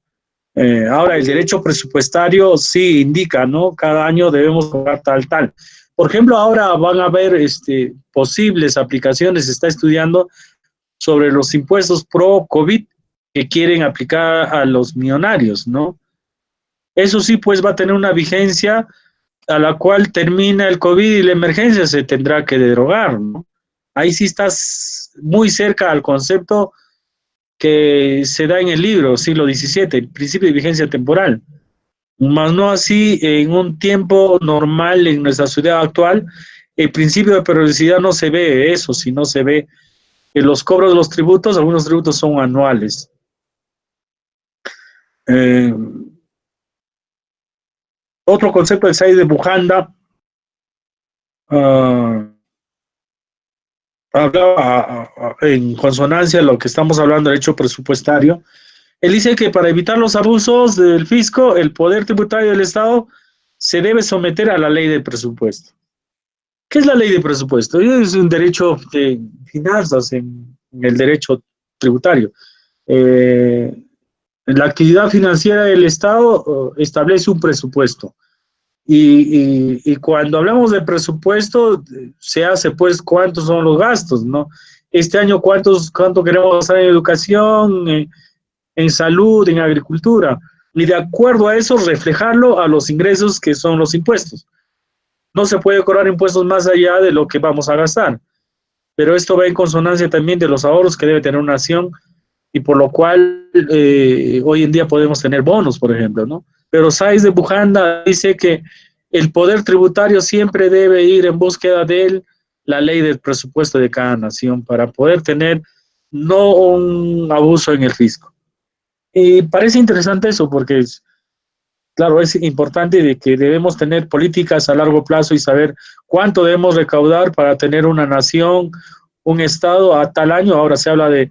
Ahora, el derecho presupuestario sí indica, ¿no? Cada año debemos cobrar tal. Por ejemplo, ahora van a haber posibles aplicaciones, se está estudiando sobre los impuestos pro COVID que quieren aplicar a los millonarios, ¿no? Eso sí, pues va a tener una vigencia a la cual termina el COVID y la emergencia se tendrá que derogar, ¿no? Ahí sí estás muy cerca al concepto que se da en el libro, siglo XVII, el principio de vigencia temporal. Más no así en un tiempo normal en nuestra sociedad actual, el principio de periodicidad no se ve eso, sino se ve que los cobros de los tributos, algunos tributos son anuales. Eh, Otro concepto del Said de Bujanda hablaba en consonancia a lo que estamos hablando del derecho presupuestario. Él dice que para evitar los abusos del fisco, el poder tributario del Estado se debe someter a la ley de presupuesto. ¿Qué es la ley de presupuesto? Es un derecho de finanzas en el derecho tributario. La actividad financiera del Estado establece un presupuesto. Y cuando hablamos de presupuesto, se hace pues cuántos son los gastos, ¿no? Este año cuánto queremos gastar en educación, en salud, en agricultura, y de acuerdo a eso reflejarlo a los ingresos que son los impuestos. No se puede cobrar impuestos más allá de lo que vamos a gastar, pero esto va en consonancia también de los ahorros que debe tener una nación y por lo cual hoy en día podemos tener bonos, por ejemplo, ¿no? Pero Sáiz de Bujanda dice que el poder tributario siempre debe ir en búsqueda de la ley del presupuesto de cada nación para poder tener no un abuso en el fisco. Y parece interesante eso porque claro, es importante de que debemos tener políticas a largo plazo y saber cuánto debemos recaudar para tener una nación, un estado a tal año. Ahora se habla de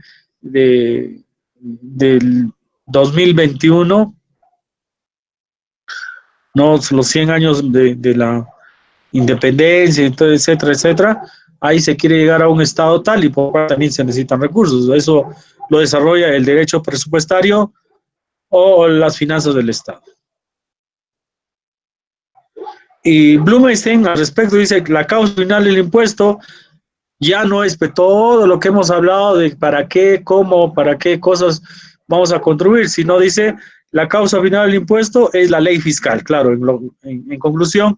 del 2021, ¿no? Los 100 años de la independencia, etcétera, etcétera. Ahí se quiere llegar a un estado tal y por lo cual también se necesitan recursos. Eso lo desarrolla el derecho presupuestario o las finanzas del Estado. Y Blumenstein al respecto dice que la causa final del impuesto ya no es todo lo que hemos hablado de para qué, cómo, para qué cosas vamos a contribuir, sino dice la causa final del impuesto es la ley fiscal. Claro, en conclusión,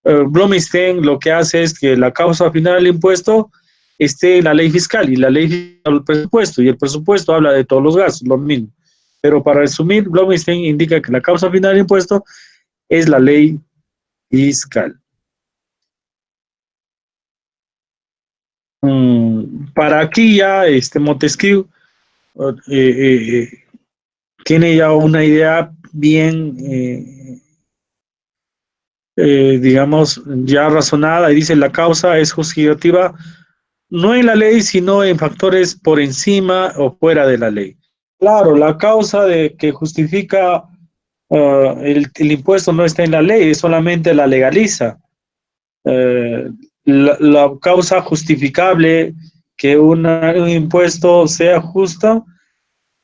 Blumenstein lo que hace es que la causa final del impuesto esté en la ley fiscal y la ley fiscal el presupuesto y el presupuesto habla de todos los gastos, lo mismo. Pero para resumir, Blumenstein indica que la causa final del impuesto es la ley fiscal. Para aquí ya Montesquieu tiene ya una idea bien, digamos, ya razonada y dice la causa es justificativa no en la ley, sino en factores por encima o fuera de la ley. Claro, la causa de que justifica el impuesto no está en la ley, solamente la legaliza. Eh, la causa justificable que un impuesto sea justo,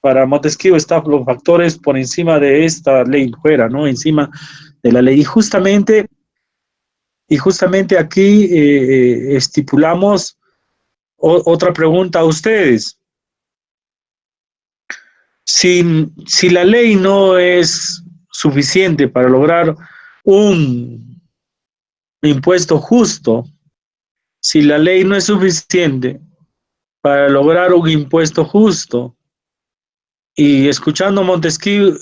para Montesquieu están los factores por encima de esta ley fuera, ¿no? Encima de la ley. Y justamente aquí estipulamos otra pregunta a ustedes. Si la ley no es suficiente para lograr un impuesto justo, si la ley no es suficiente para lograr un impuesto justo, y escuchando a Montesquieu,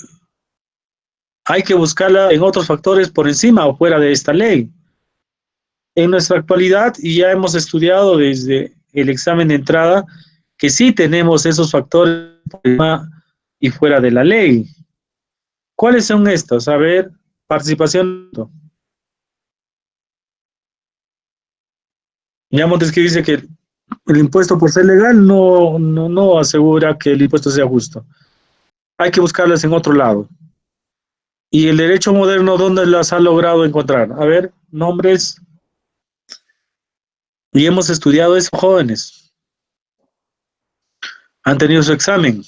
hay que buscarla en otros factores por encima o fuera de esta ley. En nuestra actualidad, y ya hemos estudiado desde el examen de entrada, que sí tenemos esos factores por encima y fuera de la ley. ¿Cuáles son estos? A ver, participación. Ya Montesquieu dice que el impuesto por ser legal no asegura que el impuesto sea justo. Hay que buscarlas en otro lado. ¿Y el derecho moderno dónde las ha logrado encontrar? A ver, nombres. Y hemos estudiado eso, jóvenes. Han tenido su examen.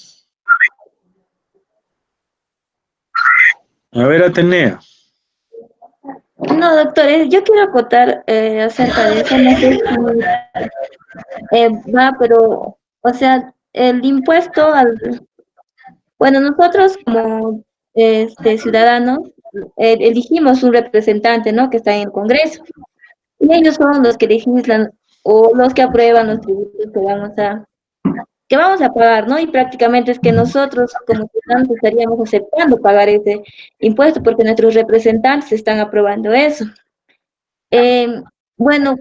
A ver, Atenea. No, doctor, yo quiero acotar acerca de eso, no sé si va, pero, o sea, el impuesto bueno, nosotros como ciudadanos elegimos un representante, ¿no? Que está en el Congreso, y ellos son los que legislan o los que aprueban los tributos que vamos a pagar, ¿no? Y prácticamente es que nosotros como ciudadanos estaríamos aceptando pagar ese impuesto porque nuestros representantes están aprobando eso. Eh, bueno,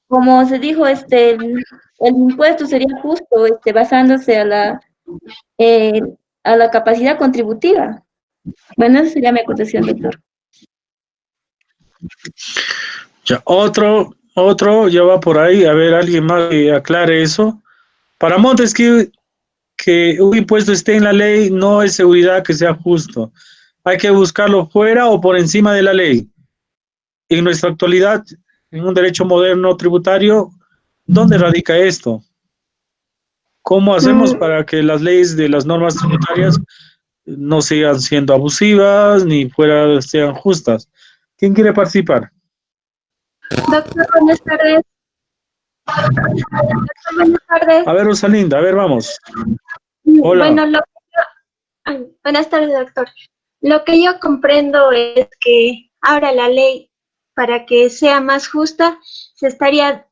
como se dijo, el impuesto sería justo, basándose eh, a la capacidad contributiva. Bueno, esa sería mi acotación, doctor. Ya, otro ya va por ahí. A ver, alguien más que aclare eso. Para Montesquieu, que un impuesto esté en la ley no es seguridad que sea justo. Hay que buscarlo fuera o por encima de la ley. En nuestra actualidad, en un derecho moderno tributario, ¿dónde radica esto? ¿Cómo hacemos Mm, para que las leyes de las normas tributarias no sigan siendo abusivas ni fuera sean justas? ¿Quién quiere participar? Doctor, buenas tardes. Doctor, buenas tardes. A ver, Rosalinda, a ver, vamos. Hola. Bueno, buenas tardes, doctor. Lo que yo comprendo es que ahora la ley, para que sea más justa, se estaría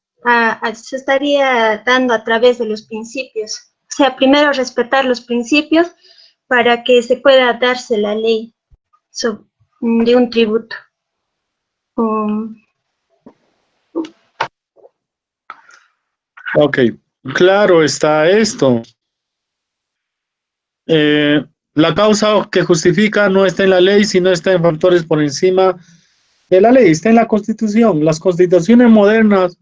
dando a través de los principios. O sea, primero respetar los principios para que se pueda darse la ley de un tributo. Um, Ok, claro está esto. La causa que justifica no está en la ley, sino está en factores por encima de la ley, está en la Constitución. Las constituciones modernas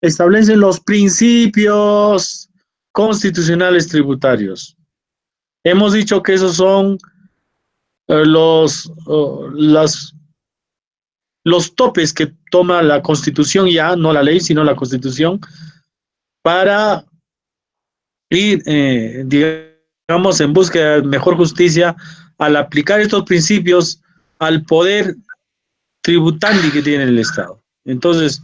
establecen los principios constitucionales tributarios. Hemos dicho que esos son los topes que toma la Constitución ya, no la ley, sino la Constitución, para ir, digamos, en búsqueda de mejor justicia al aplicar estos principios al poder tributante que tiene el Estado. Entonces,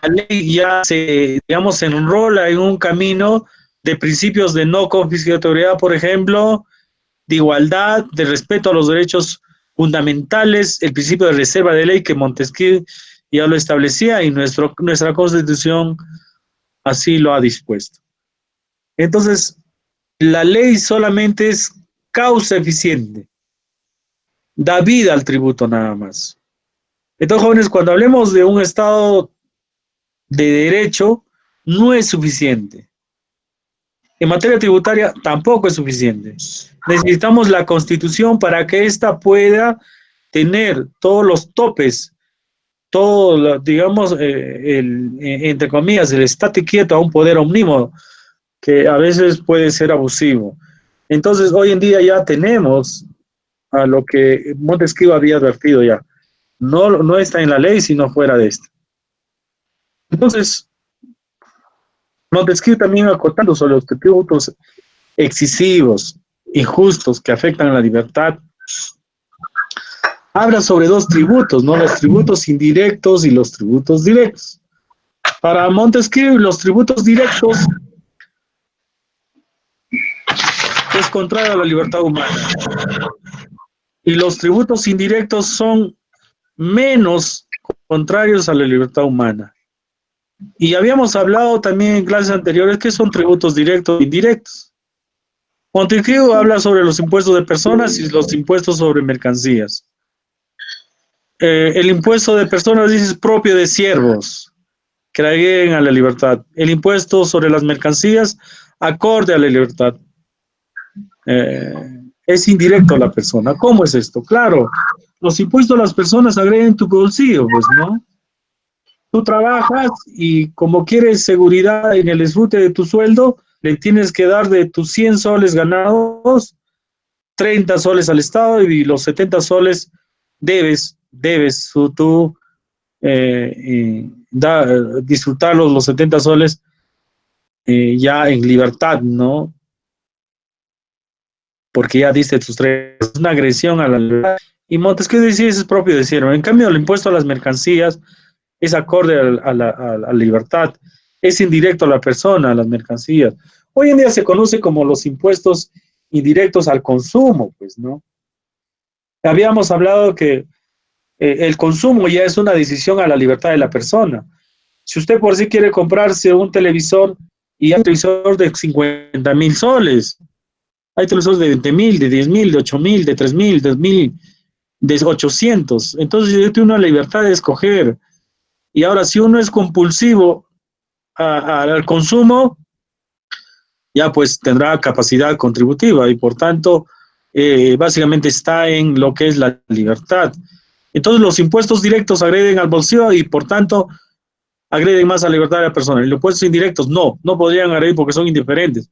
la ley ya se, digamos, se enrola en un camino de principios de no confiscatoriedad, por ejemplo, de igualdad, de respeto a los derechos fundamentales, el principio de reserva de ley que Montesquieu ya lo establecía y nuestra Constitución así lo ha dispuesto. Entonces, la ley solamente es causa eficiente, da vida al tributo nada más. Entonces, jóvenes, cuando hablemos de un Estado de derecho, no es suficiente. En materia tributaria tampoco es suficiente. Necesitamos la Constitución para que ésta pueda tener todos los topes, todo, digamos, entre comillas, el estate quieto a un poder omnímodo, que a veces puede ser abusivo. Entonces, hoy en día ya tenemos a lo que Montesquieu había advertido ya. No está en la ley, sino fuera de esta. Entonces, Montesquieu también acotando sobre los tributos excesivos, injustos, que afectan a la libertad, habla sobre dos tributos, ¿no? Los tributos indirectos y los tributos directos. Para Montesquieu, los tributos directos es contrario a la libertad humana. Y los tributos indirectos son menos contrarios a la libertad humana. Y habíamos hablado también en clases anteriores que son tributos directos e indirectos. Montesquieu habla sobre los impuestos de personas y los impuestos sobre mercancías. El impuesto de personas dice es propio de siervos que lleguen a la libertad. El impuesto sobre las mercancías acorde a la libertad. Es indirecto a la persona. ¿Cómo es esto? Claro, los impuestos a las personas agregan tu bolsillo, pues, ¿no? Tú trabajas y como quieres seguridad en el disfrute de tu sueldo, le tienes que dar de tus 100 soles ganados, 30 soles al Estado y los 70 soles debes tú disfrutar los 70 soles ya en libertad, ¿no? Porque ya diste tus tres, es una agresión a la libertad. Y Montesquieu dice, eso es propio de siervo. En cambio, el impuesto a las mercancías es acorde a la libertad, es indirecto a la persona, a las mercancías. Hoy en día se conoce como los impuestos indirectos al consumo, pues, ¿no? Habíamos hablado que el consumo ya es una decisión a la libertad de la persona. Si usted por sí quiere comprarse un televisor y hay un televisor de 50.000 soles, hay televisores de 20.000, de 10.000, de 8.000, de 3.000, de 2.000, de 800. Entonces yo tengo una libertad de escoger. Y ahora, si uno es compulsivo al consumo, ya pues tendrá capacidad contributiva y por tanto, básicamente está en lo que es la libertad. Entonces los impuestos directos agreden al bolsillo y por tanto agreden más a la libertad de la persona. Y los impuestos indirectos no podrían agredir porque son indiferentes.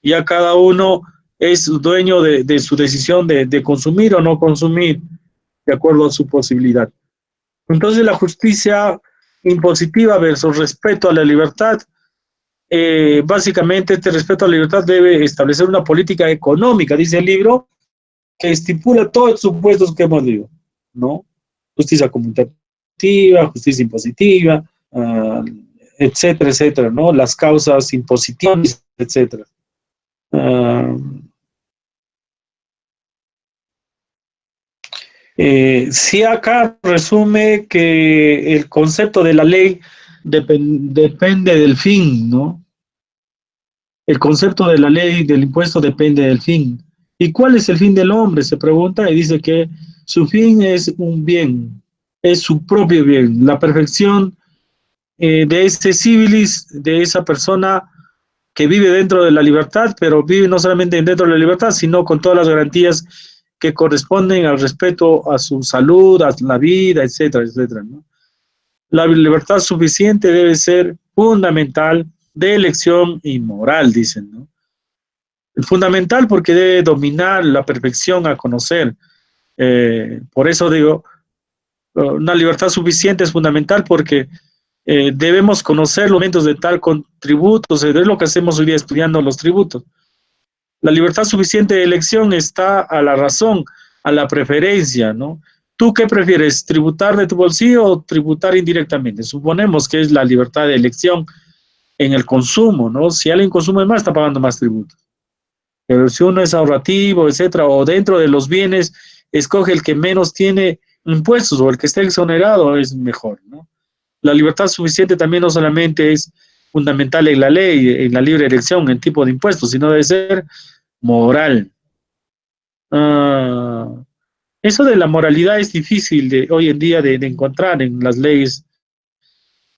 Ya cada uno es dueño de su decisión de consumir o no consumir de acuerdo a su posibilidad. Entonces la justicia impositiva versus respeto a la libertad, básicamente este respeto a la libertad debe establecer una política económica, dice el libro, que estipula todos los supuestos que hemos dicho, ¿no? Justicia conmutativa, justicia impositiva, etcétera, etcétera, ¿no? Las causas impositivas, etcétera. Sí, acá resume que el concepto de la ley depende del fin, ¿no? El concepto de la ley del impuesto depende del fin. ¿Y cuál es el fin del hombre? Se pregunta y dice que su fin es un bien, es su propio bien, la perfección de ese civilis, de esa persona que vive dentro de la libertad, pero vive no solamente dentro de la libertad, sino con todas las garantías que corresponden al respeto a su salud, a la vida, etcétera, etcétera, ¿no? La libertad suficiente debe ser fundamental de elección y moral, dicen, ¿no? Fundamental porque debe dominar la perfección a conocer. Por eso digo, una libertad suficiente es fundamental porque debemos conocer los elementos de tal contributos, es lo que hacemos hoy día estudiando los tributos. La libertad suficiente de elección está a la razón, a la preferencia, ¿no? ¿Tú qué prefieres, tributar de tu bolsillo o tributar indirectamente? Suponemos que es la libertad de elección en el consumo, ¿no? Si alguien consume más, está pagando más tributos. Pero si uno es ahorrativo, etcétera, o dentro de los bienes, escoge el que menos tiene impuestos o el que esté exonerado, es mejor, ¿no? La libertad suficiente también no solamente es fundamental en la ley, en la libre elección, en tipo de impuestos, sino debe ser moral. Ah, eso de la moralidad es difícil de, hoy en día de encontrar en las leyes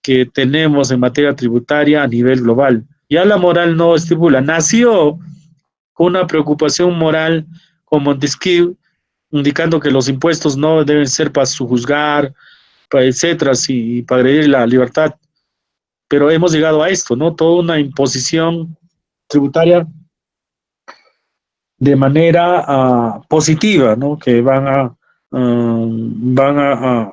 que tenemos en materia tributaria a nivel global. Ya la moral no estipula, nació con una preocupación moral con Montesquieu, indicando que los impuestos no deben ser para sujuzgar, para etcétera, y para agredir la libertad. Pero hemos llegado a esto, ¿no? Toda una imposición tributaria de manera positiva, ¿no? Que van a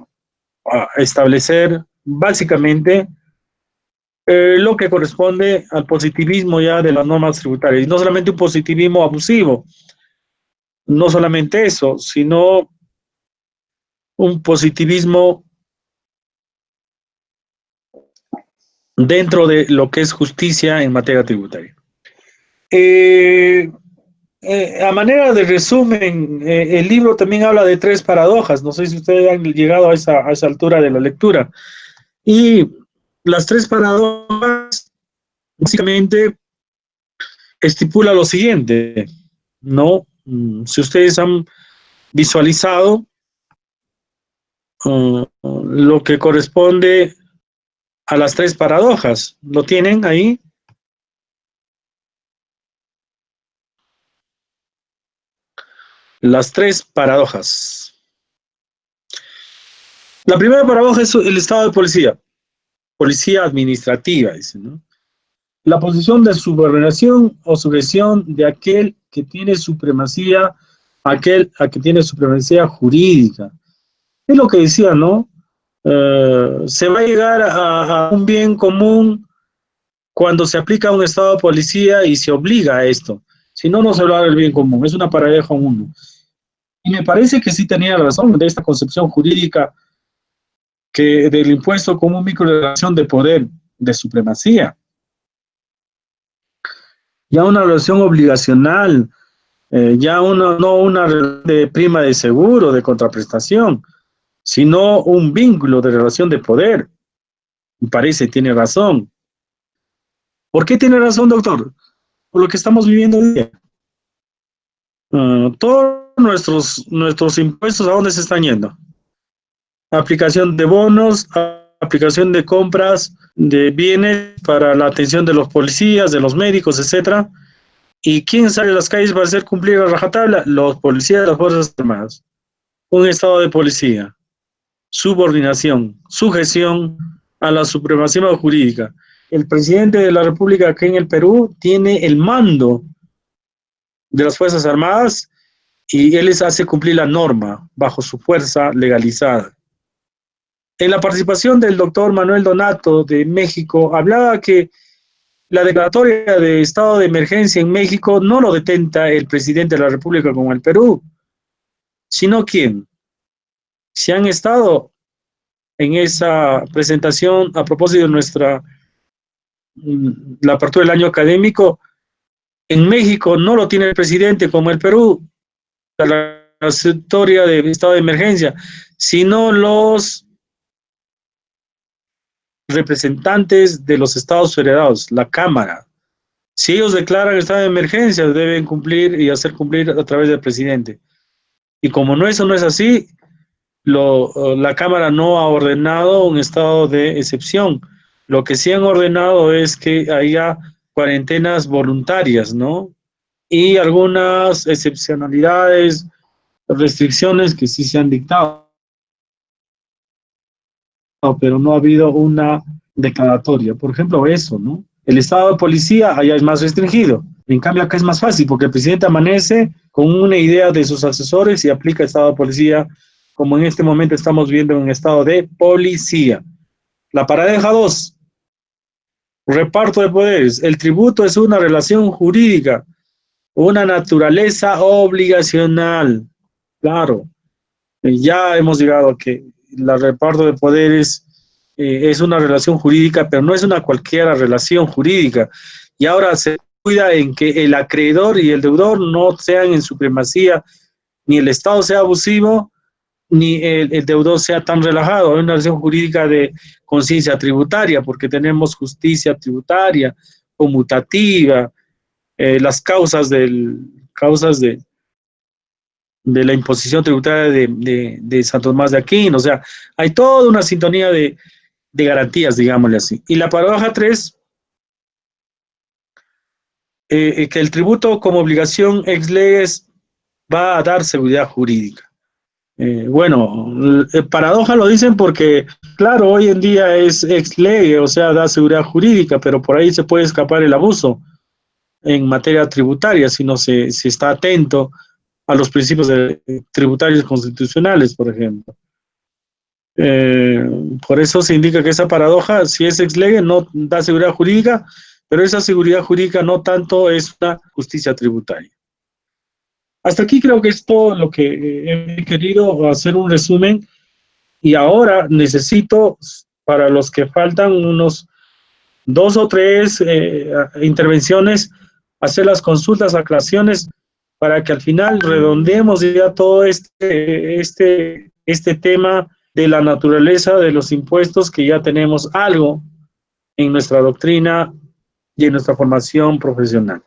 establecer básicamente lo que corresponde al positivismo ya de las normas tributarias. Y no solamente un positivismo abusivo, no solamente eso, sino un positivismo dentro de lo que es justicia en materia tributaria. Eh, a manera de resumen, el libro también habla de tres paradojas. No sé si ustedes han llegado a esa altura de la lectura. Y las tres paradojas básicamente estipula lo siguiente, ¿no? Si ustedes han visualizado lo que corresponde a las tres paradojas, ¿lo tienen ahí? Las tres paradojas. La primera paradoja es el estado de policía, policía administrativa, dice, ¿no? La posición de subordinación o sujeción de aquel que tiene supremacía, aquel a que tiene supremacía jurídica. Es lo que decía, ¿no? Se va a llegar a un bien común cuando se aplica un estado de policía y se obliga a esto. Si no, no se habla del bien común. Es una paradoja uno. Y me parece que sí tenía razón de esta concepción jurídica que del impuesto como microrelación de poder, de supremacía. Ya una relación obligacional, ya no una de prima de seguro, de contraprestación, sino un vínculo de relación de poder. Me parece, tiene razón. ¿Por qué tiene razón, doctor? Por lo que estamos viviendo hoy día. Todos nuestros impuestos, ¿a dónde se están yendo? Aplicación de bonos, aplicación de compras de bienes para la atención de los policías, de los médicos, etcétera. ¿Y quién sale a las calles para hacer cumplir la rajatabla? Los policías de las Fuerzas Armadas. Un estado de policía, subordinación, sujeción a la supremacía jurídica. El presidente de la República aquí en el Perú tiene el mando de las Fuerzas Armadas y él les hace cumplir la norma bajo su fuerza legalizada. En la participación del doctor Manuel Donato de México, hablaba que la declaratoria de estado de emergencia en México no lo detenta el presidente de la República como el Perú, sino ¿quién? Si han estado en esa presentación a propósito de la apertura del año académico, en México no lo tiene el presidente como el Perú, la declaratoria de estado de emergencia, sino los representantes de los estados federados, la Cámara. Si ellos declaran estado de emergencia, deben cumplir y hacer cumplir a través del presidente. Y como eso no es así, la Cámara no ha ordenado un estado de excepción. Lo que sí han ordenado es que haya cuarentenas voluntarias, ¿no? Y algunas excepcionalidades, restricciones que sí se han dictado, pero no ha habido una declaratoria. Por ejemplo, eso, ¿no? El estado de policía allá es más restringido. En cambio, acá es más fácil porque el presidente amanece con una idea de sus asesores y aplica el estado de policía, como en este momento estamos viendo en un estado de policía. La paradoja 2, reparto de poderes. El tributo es una relación jurídica, una naturaleza obligacional. Claro, ya hemos llegado a que el reparto de poderes es una relación jurídica, pero no es una cualquiera relación jurídica. Y ahora se cuida en que el acreedor y el deudor no sean en supremacía, ni el Estado sea abusivo, ni el deudor sea tan relajado. Hay una relación jurídica de conciencia tributaria, porque tenemos justicia tributaria, conmutativa, las causas de la imposición tributaria de Santo Tomás de Aquino. O sea, hay toda una sintonía de garantías, digámosle así. Y la paradoja 3, que el tributo como obligación ex leges va a dar seguridad jurídica. Bueno, paradoja lo dicen porque, claro, hoy en día es ex lege, o sea, da seguridad jurídica, pero por ahí se puede escapar el abuso en materia tributaria si no se está atento a los principios tributarios constitucionales, por ejemplo. Eh, por eso se indica que esa paradoja, si es ex lege, no da seguridad jurídica, pero esa seguridad jurídica no tanto es una justicia tributaria. Hasta aquí creo que es todo lo que he querido hacer un resumen y ahora necesito, para los que faltan, unos 2 o 3 intervenciones, hacer las consultas, aclaraciones, para que al final redondeemos ya todo este tema de la naturaleza de los impuestos, que ya tenemos algo en nuestra doctrina y en nuestra formación profesional.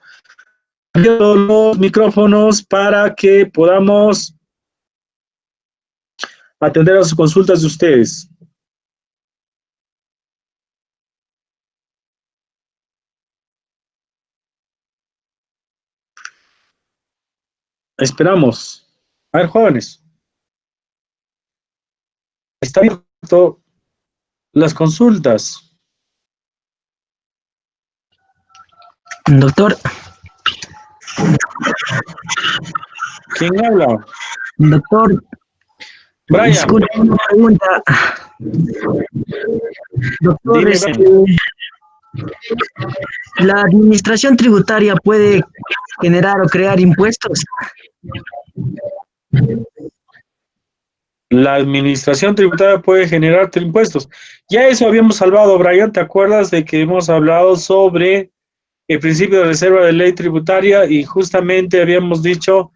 Abro los micrófonos para que podamos atender a sus consultas de ustedes. Esperamos. A ver, jóvenes, está abierto las consultas. Doctor, ¿Quién habla? doctor, Brian, disculpe una pregunta. Doctor, dime, Brian. ¿la administración tributaria puede generar o crear impuestos? La administración tributaria puede generar impuestos. Ya eso habíamos salvado, Brian. ¿Te acuerdas de que hemos hablado sobre el principio de reserva de ley tributaria y justamente habíamos dicho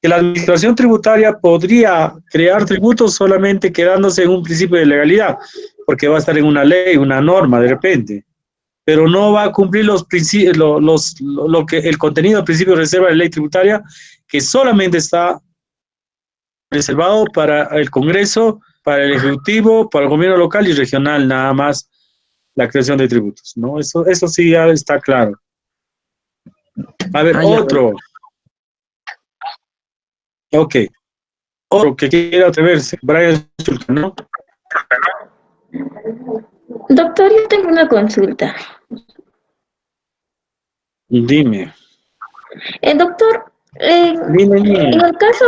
que la administración tributaria podría crear tributos solamente quedándose en un principio de legalidad, porque va a estar en una ley, una norma de repente, pero no va a cumplir los principios, lo que el contenido del principio de reserva de ley tributaria, que solamente está reservado para el Congreso, para el Ejecutivo, para el gobierno local y regional, nada más la creación de tributos, ¿no? Eso sí ya está claro. A ver, Ya. otro. Ok. Otro que quiera atreverse. Brian Chulca, ¿no? Doctor, yo tengo una consulta. Dime. Doctor, Dime, en el caso,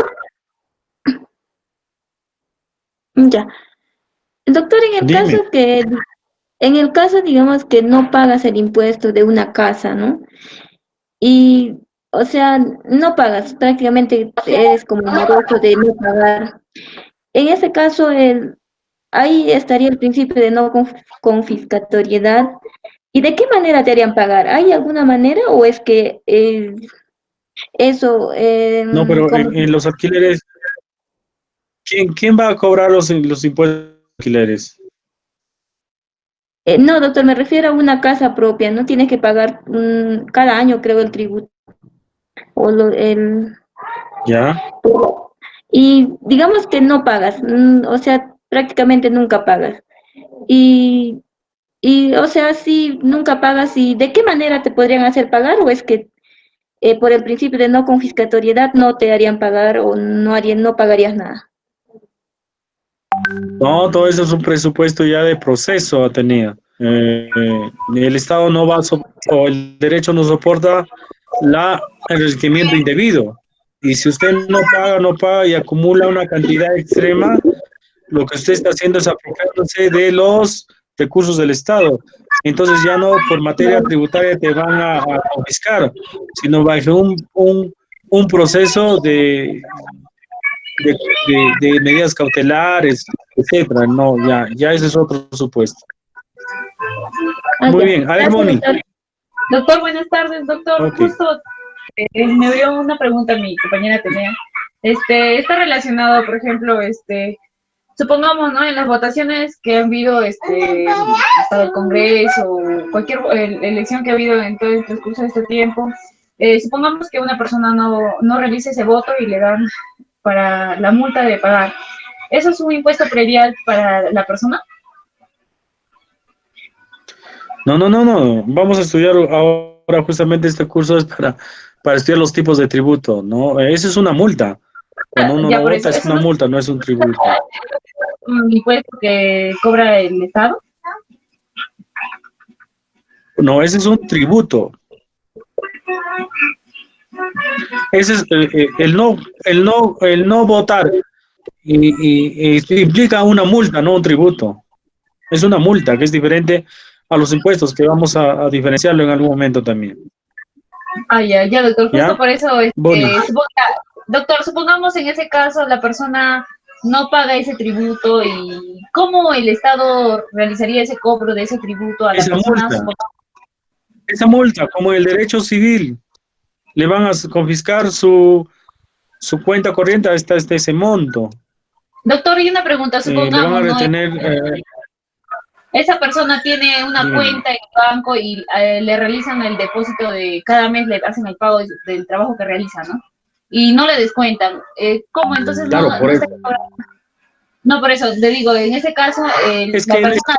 ya, doctor, dime. en el caso, digamos que no pagas el impuesto de una casa, ¿no? Y, o sea, no pagas, prácticamente eres como moroso de no pagar. En ese caso, ahí estaría el principio de no confiscatoriedad. ¿Y de qué manera te harían pagar? ¿Hay alguna manera o es que eso, No, pero como, en los alquileres, ¿quién va a cobrar los impuestos de alquileres? no, doctor, me refiero a una casa propia, no tienes que pagar cada año, creo, el tributo o ¿Ya? y digamos que no pagas, o sea, prácticamente nunca pagas. Y Y, o sea, si nunca pagas, ¿y de qué manera te podrían hacer pagar? ¿O es que por el principio de no confiscatoriedad no te harían pagar o no pagarías nada? No, todo eso es un presupuesto ya de proceso, Atenea. El Estado no va a o el derecho no soporta el enriquecimiento indebido. Y si usted no paga, no paga y acumula una cantidad extrema, lo que usted está haciendo es apropiándose de los recursos del Estado. Entonces ya no por materia tributaria te van a confiscar, sino bajo un proceso de medidas cautelares, etcétera. No, ya ese es otro supuesto. Ah, Muy ya. bien. A ver, Gracias, Moni. doctor. Doctor, buenas tardes, doctor. Ok. Justo me dio una pregunta mi compañera tenía. Está relacionado, por ejemplo, supongamos, ¿no? En las votaciones que han habido, hasta el Congreso, o cualquier elección que ha habido en todo el transcurso de este tiempo, supongamos que una persona no realice ese voto y le dan para la multa de pagar. ¿Eso es un impuesto predial para la persona? No. Vamos a estudiar ahora justamente este curso es para estudiar los tipos de tributo, ¿no? Eso es una multa. Cuando uno Ya no por eso, vota es ¿eso una no es multa, no es un tributo. un impuesto que cobra el Estado? No, ese es un tributo. Ese es el no votar y implica una multa, no un tributo. Es una multa que es diferente a los impuestos que vamos a diferenciarlo en algún momento también. Ah, ya, doctor. Justo ¿Ya? por eso, Boni. doctor, supongamos en ese caso la persona no paga ese tributo y ¿cómo el Estado realizaría ese cobro de ese tributo a la Esa persona? multa, esa multa, como el derecho civil, le van a confiscar su cuenta corriente hasta ese monto. Doctor, y una pregunta, Le van a supongamos, ¿no? retener, Esa persona tiene una dígame. cuenta en el banco y le realizan el depósito de cada mes, le hacen el pago del trabajo que realiza, ¿no? Y no le descuentan. ¿Cómo? Entonces Claro, no está cobrando. No, por eso le digo, en ese caso, es la que persona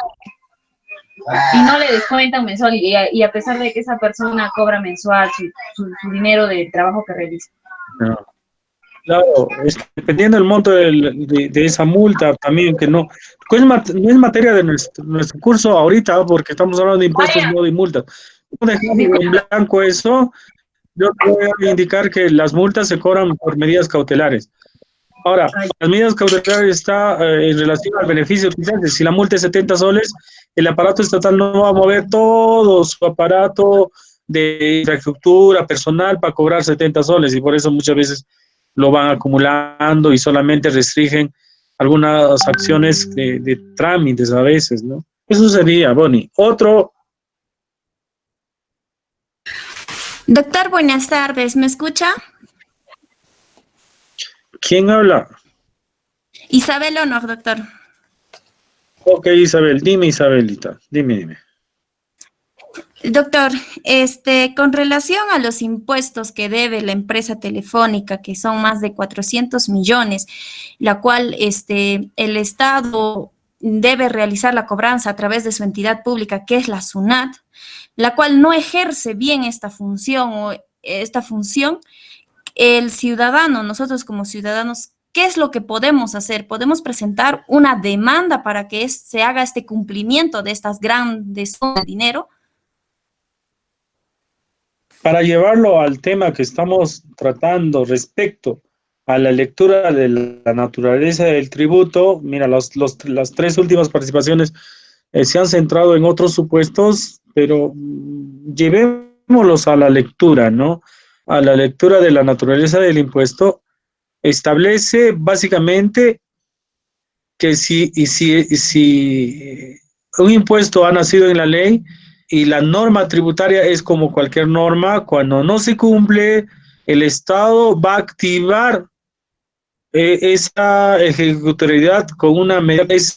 y no le descuentan mensual y a pesar de que esa persona cobra mensual su dinero del trabajo que realiza. no, claro, dependiendo del monto de esa multa, también que no, pues no es materia de nuestro curso ahorita, porque estamos hablando de impuestos, no de multas. No dejamos en blanco eso, yo te voy a indicar que las multas se cobran por medidas cautelares. Ahora, las medidas cautelares está en relación al beneficio fiscal. Si la multa es 70 soles, el aparato estatal no va a mover todo su aparato de infraestructura personal para cobrar 70 soles y por eso muchas veces lo van acumulando y solamente restringen algunas acciones de trámites a veces, ¿no? Eso sería, Bonnie. Otro, Doctor, buenas tardes, ¿me escucha? ¿quién habla? Isabel Honor, doctor. Ok, Isabel, dime Isabelita, dime. Doctor, con relación a los impuestos que debe la empresa telefónica, que son más de 400 millones, la cual el Estado debe realizar la cobranza a través de su entidad pública, que es la SUNAT, la cual no ejerce bien esta función, el ciudadano, nosotros como ciudadanos, ¿qué es lo que podemos hacer? Podemos presentar una demanda para que se haga este cumplimiento de estas grandes sumas de dinero. Para llevarlo al tema que estamos tratando respecto a la lectura de la naturaleza del tributo, mira, las tres últimas participaciones se han centrado en otros supuestos, pero llevémoslos a la lectura, ¿no? A la lectura de la naturaleza del impuesto, establece básicamente que si un impuesto ha nacido en la ley y la norma tributaria es como cualquier norma, cuando no se cumple, el Estado va a activar esa ejecutoriedad con una medida que es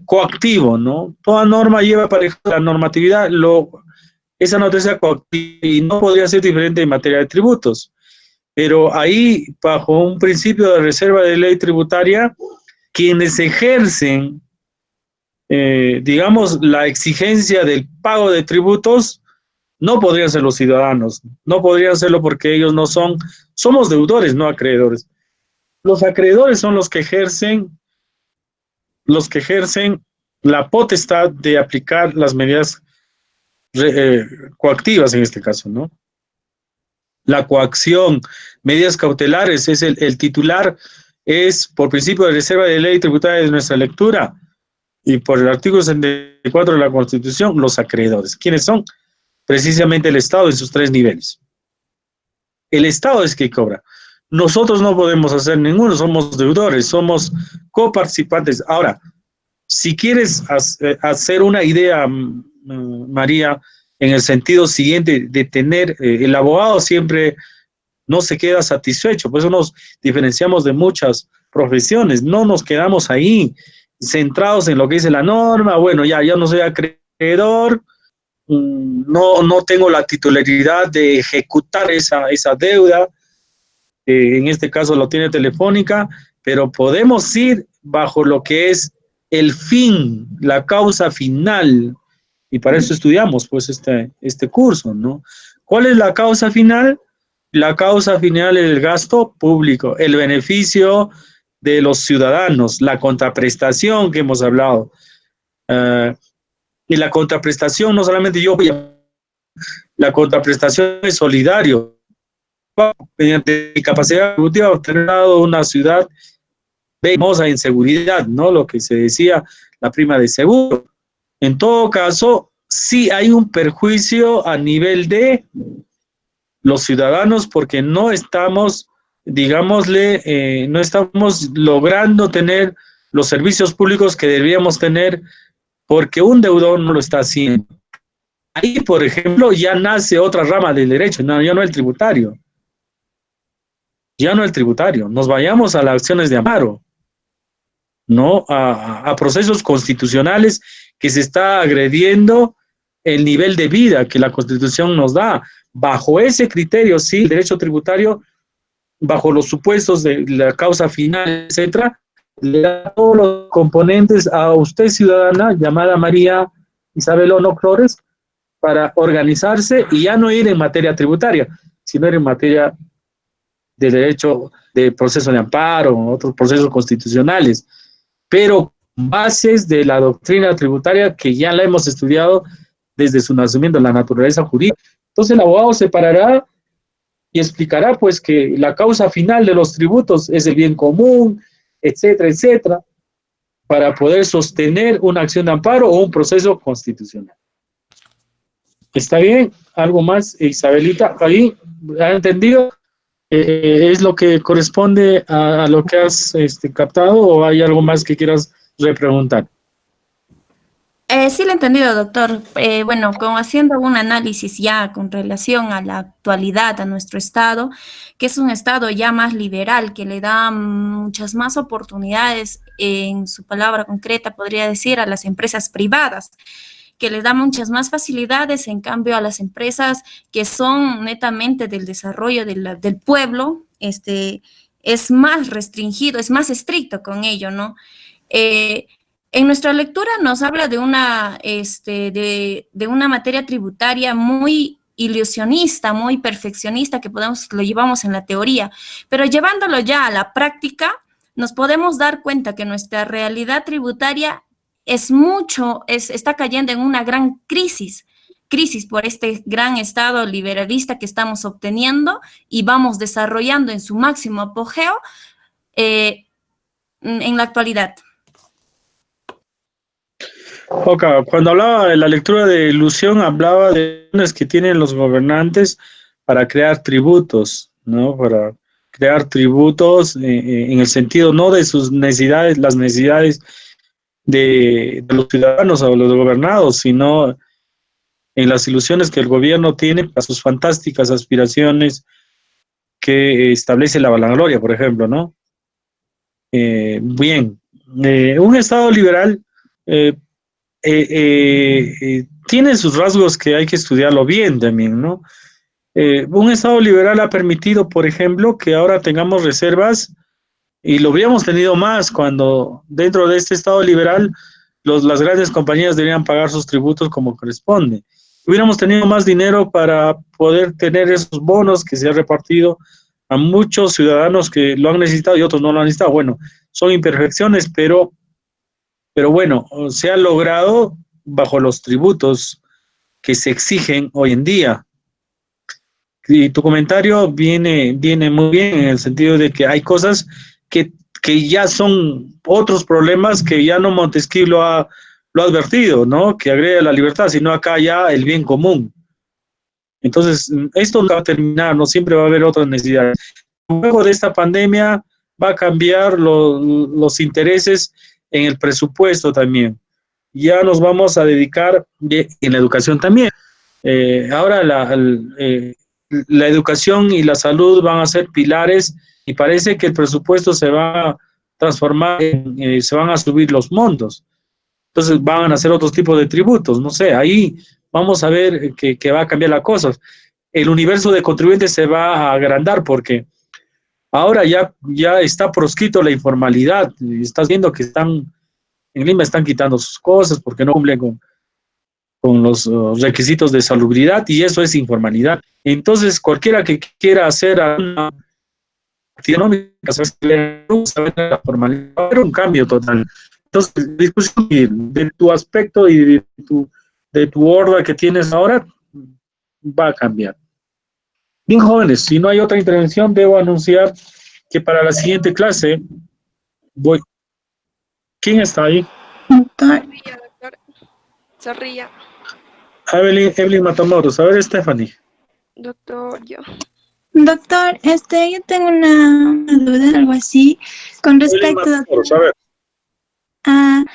coactivo, ¿no? Toda norma lleva para la normatividad, esa noticia coactiva y no podría ser diferente en materia de tributos. Pero ahí, bajo un principio de reserva de ley tributaria, quienes ejercen digamos, la exigencia del pago de tributos, no podrían ser los ciudadanos, no podrían serlo porque ellos no son, somos deudores, no acreedores. Los acreedores son los que ejercen la potestad de aplicar las medidas coactivas en este caso, ¿no? La coacción, medidas cautelares, es el titular, es por principio de reserva de ley tributaria de nuestra lectura y por el artículo 64 de la Constitución, los acreedores. ¿Quiénes son? Precisamente el Estado en sus tres niveles. El Estado es que cobra. Nosotros no podemos hacer ninguno, somos deudores, somos coparticipantes. Ahora, si quieres hacer una idea, María, en el sentido siguiente de tener, el abogado siempre no se queda satisfecho, por eso nos diferenciamos de muchas profesiones, no nos quedamos ahí centrados en lo que dice la norma, bueno, ya no soy acreedor, no tengo la titularidad de ejecutar esa deuda, en este caso lo tiene Telefónica, pero podemos ir bajo lo que es el fin, la causa final, y para eso estudiamos pues este curso, ¿no? ¿Cuál es la causa final? La causa final es el gasto público, el beneficio de los ciudadanos, la contraprestación que hemos hablado. Y la contraprestación, no solamente la contraprestación es solidario. Mediante mi capacidad ejecutiva, obtener una ciudad famosa en seguridad, ¿no? Lo que se decía, la prima de seguro. En todo caso, sí hay un perjuicio a nivel de los ciudadanos porque no estamos, digámosle, no estamos logrando tener los servicios públicos que deberíamos tener porque un deudor no lo está haciendo. Ahí, por ejemplo, ya nace otra rama del derecho, ya no el tributario. Ya no el tributario. Nos vayamos a las acciones de amparo, ¿no? A procesos constitucionales que se está agrediendo el nivel de vida que la Constitución nos da. Bajo ese criterio, sí, el derecho tributario, bajo los supuestos de la causa final, etcétera, le da todos los componentes a usted, ciudadana, llamada María Isabel Ono Flores, para organizarse y ya no ir en materia tributaria, sino ir en materia de derecho de proceso de amparo, otros procesos constitucionales, pero bases de la doctrina tributaria que ya la hemos estudiado desde su nacimiento, la naturaleza jurídica. Entonces el abogado se parará y explicará pues que la causa final de los tributos es el bien común, etcétera, etcétera, para poder sostener una acción de amparo o un proceso constitucional. ¿Está bien? ¿Algo más, Isabelita? ¿Ahí ha entendido? ¿Es lo que corresponde a lo que has captado o hay algo más que quieras repreguntar? Sí lo he entendido, doctor. Bueno, como haciendo un análisis ya con relación a la actualidad, a nuestro estado, que es un estado ya más liberal, que le da muchas más oportunidades, en su palabra concreta podría decir, a las empresas privadas, que les da muchas más facilidades, en cambio a las empresas que son netamente del desarrollo del pueblo, es más restringido, es más estricto con ello, ¿no? En nuestra lectura nos habla de una materia tributaria muy ilusionista, muy perfeccionista, que lo llevamos en la teoría, pero llevándolo ya a la práctica, nos podemos dar cuenta que nuestra realidad tributaria está cayendo en una gran crisis por este gran estado liberalista que estamos obteniendo y vamos desarrollando en su máximo apogeo en la actualidad. Ok, cuando hablaba de la lectura de ilusión, hablaba de las que tienen los gobernantes para crear tributos, ¿no? Para crear tributos en el sentido no de sus necesidades, las necesidades de los ciudadanos o los gobernados, sino en las ilusiones que el gobierno tiene para sus fantásticas aspiraciones que establece la vanagloria, por ejemplo, ¿no? Un Estado liberal tiene sus rasgos que hay que estudiarlo bien también, ¿no? Un Estado liberal ha permitido, por ejemplo, que ahora tengamos reservas, y lo habríamos tenido más cuando dentro de este Estado liberal las grandes compañías deberían pagar sus tributos como corresponde. Hubiéramos tenido más dinero para poder tener esos bonos que se ha repartido a muchos ciudadanos que lo han necesitado y otros no lo han necesitado. Bueno, son imperfecciones, pero bueno, se ha logrado bajo los tributos que se exigen hoy en día. Y tu comentario viene muy bien en el sentido de que hay cosas que ya son otros problemas que ya no Montesquieu lo ha advertido, ¿no? Que agrega la libertad, sino acá ya el bien común. Entonces, esto no va a terminar, no siempre va a haber otras necesidades. Luego de esta pandemia va a cambiar los intereses en el presupuesto también. Ya nos vamos a dedicar en la educación también. Ahora la educación y la salud van a ser pilares y parece que el presupuesto se va a transformar, se van a subir los montos. Entonces van a hacer otros tipos de tributos, no sé, ahí vamos a ver que va a cambiar la cosa. El universo de contribuyentes se va a agrandar porque ahora ya está proscrito la informalidad. Estás viendo que en Lima están quitando sus cosas porque no cumplen con los requisitos de salubridad y eso es informalidad. Entonces, cualquiera que quiera hacer una actividad económica, saber la formalidad, va a haber un cambio total. Entonces, discusión de tu aspecto y de tu horda que tienes ahora va a cambiar. Bien, jóvenes, si no hay otra intervención, debo anunciar que para la siguiente clase voy. ¿Quién está ahí? Doctor. Zorrilla. Evelyn Matamoros. A ver, Stephanie. Doctor, yo. Doctor, yo tengo una duda, algo así, con respecto a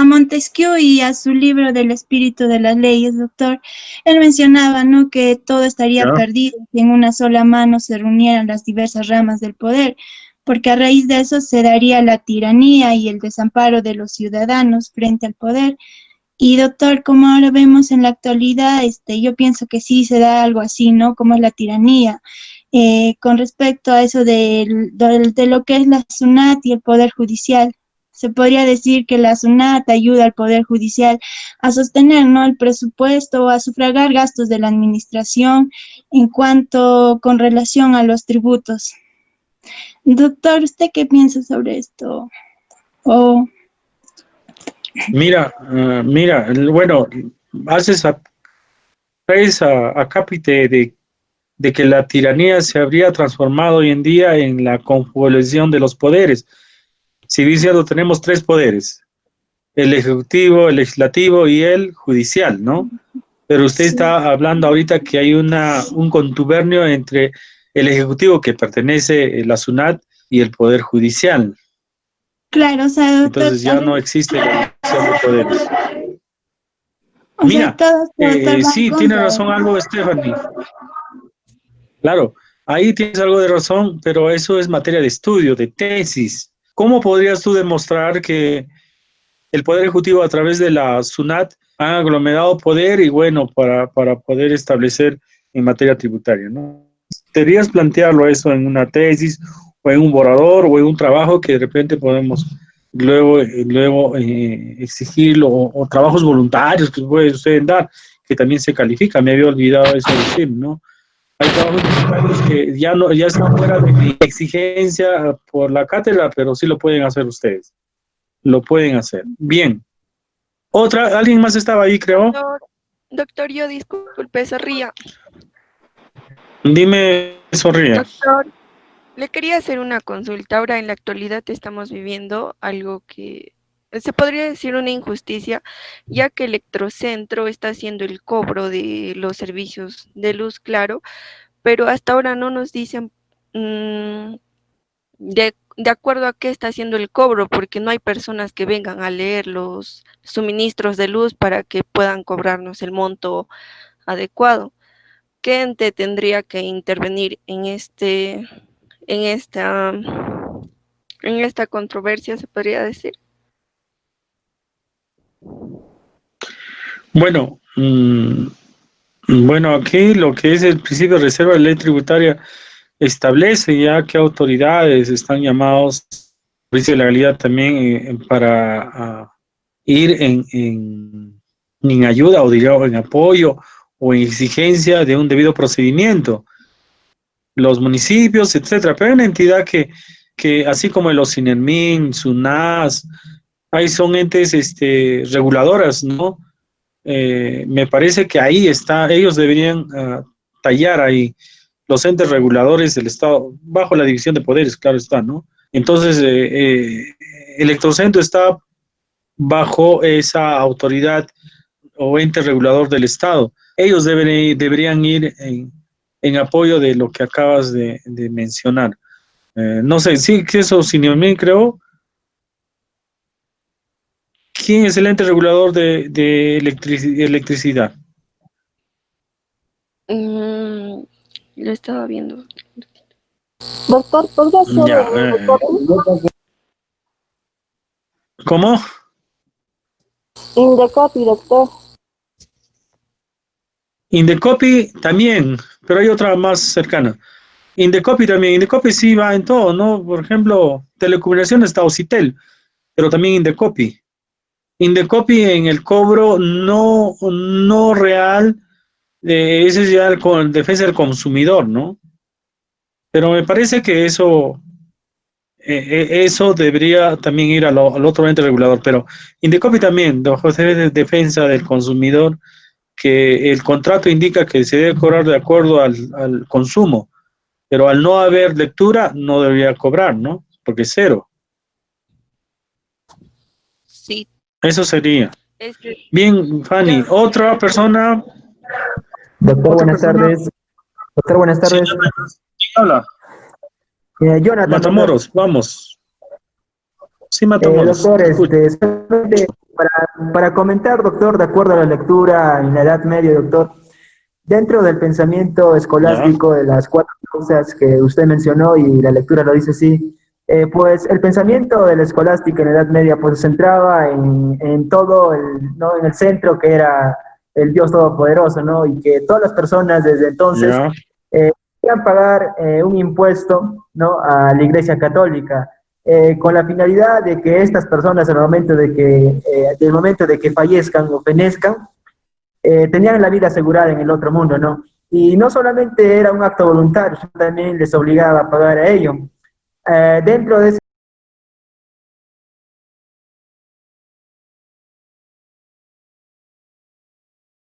Montesquieu y a su libro del espíritu de las leyes, doctor. Él mencionaba, ¿no?, que todo estaría perdido si en una sola mano se reunieran las diversas ramas del poder, porque a raíz de eso se daría la tiranía y el desamparo de los ciudadanos frente al poder. Y doctor, como ahora vemos en la actualidad, yo pienso que sí se da algo así, ¿no?, como es la tiranía. Con respecto a eso de lo que es la SUNAT y el Poder Judicial, se podría decir que la SUNAT ayuda al Poder Judicial a sostener, ¿no?, el presupuesto o a sufragar gastos de la administración con relación a los tributos. Doctor, ¿usted qué piensa sobre esto? Mira, bueno, haces a cápite de que la tiranía se habría transformado hoy en día en la confabulación de los poderes. Si diciendo tenemos tres poderes, el ejecutivo, el legislativo y el judicial, ¿no? Pero usted está hablando ahorita que hay un contubernio entre el ejecutivo que pertenece a la SUNAT y el poder judicial. Claro, o sea, doctor, entonces ya no existe la división de poderes. Mira, sí, tiene razón algo, Stephanie. Claro, ahí tienes algo de razón, pero eso es materia de estudio, de tesis. ¿Cómo podrías tú demostrar que el Poder Ejecutivo a través de la SUNAT ha aglomerado poder y bueno, para poder establecer en materia tributaria, ¿no? Deberías plantearlo eso en una tesis o en un borrador o en un trabajo que de repente podemos luego exigirlo o trabajos voluntarios que pueden dar, que también se califica. Me había olvidado eso decir, ¿no? Hay trabajos voluntarios que ya están fuera de mi exigencia por la cátedra, pero sí lo pueden hacer ustedes. Lo pueden hacer. Bien. ¿Alguien más estaba ahí, creo? Doctor, yo disculpe, Zorrilla. Dime, Zorrilla. Doctor, le quería hacer una consulta. Ahora en la actualidad estamos viviendo algo que se podría decir una injusticia, ya que Electrocentro está haciendo el cobro de los servicios de luz, claro, pero hasta ahora no nos dicen de acuerdo a qué está haciendo el cobro, porque no hay personas que vengan a leer los suministros de luz para que puedan cobrarnos el monto adecuado. ¿Qué ente tendría que intervenir en esta controversia, se podría decir? Bueno, aquí lo que es el principio de reserva de ley tributaria establece ya que autoridades están llamados, servicio de legalidad también, para ir en ayuda o diría en apoyo o en exigencia de un debido procedimiento. Los municipios, etcétera, pero hay una entidad que así como los Sinermin, SUNAS, ahí son entes reguladoras, ¿no? Me parece que ahí está, ellos deberían tallar ahí los entes reguladores del Estado, bajo la división de poderes, claro está, ¿no? Entonces, Electrocentro está bajo esa autoridad o ente regulador del Estado. Ellos deberían ir en apoyo de lo que acabas de mencionar. No sé, sí, que eso, Sineomin, creo. ¿Quién es el ente regulador de electricidad? Lo estaba viendo. Doctor, ¿podría ser Ya, Indecopi? ¿cómo? Indecopi, doctor. Indecopi también, pero hay otra más cercana. Indecopi también, Indecopi sí va en todo, ¿no? Por ejemplo, telecomunicaciones está Ocitel, pero también Indecopi. Indecopi en el cobro no real, ese es ya con defensa del consumidor, ¿no? Pero me parece que eso debería también ir al otro ente regulador, pero Indecopi también, bajo de defensa del consumidor, que el contrato indica que se debe cobrar de acuerdo al consumo, pero al no haber lectura no debería cobrar, ¿no? Porque es cero. Sí, Eso sería. este, Bien, Fanny. ya, Otra persona. Doctor, Otra buenas persona. tardes. Doctor, buenas Sí, tardes. habla. Jonathan, doctor. Matamoros, vamos. Sí, Matamoros, Doctor, te escucho. solamente para comentar, doctor, de acuerdo a la lectura en la Edad Media, doctor, dentro del pensamiento Ya, escolástico de las cuatro causas que usted mencionó y la lectura lo dice así, pues el pensamiento de la escolástica en la Edad Media pues se centraba en todo, ¿no? En el centro que era el Dios Todopoderoso, ¿no? Y que todas las personas desde entonces ya, debían pagar un impuesto, ¿no? A la Iglesia Católica. Con la finalidad de que estas personas, al momento del momento de que fallezcan o fenezcan, tenían la vida asegurada en el otro mundo, ¿no? Y no solamente era un acto voluntario, también les obligaba a pagar a ello. Dentro de ese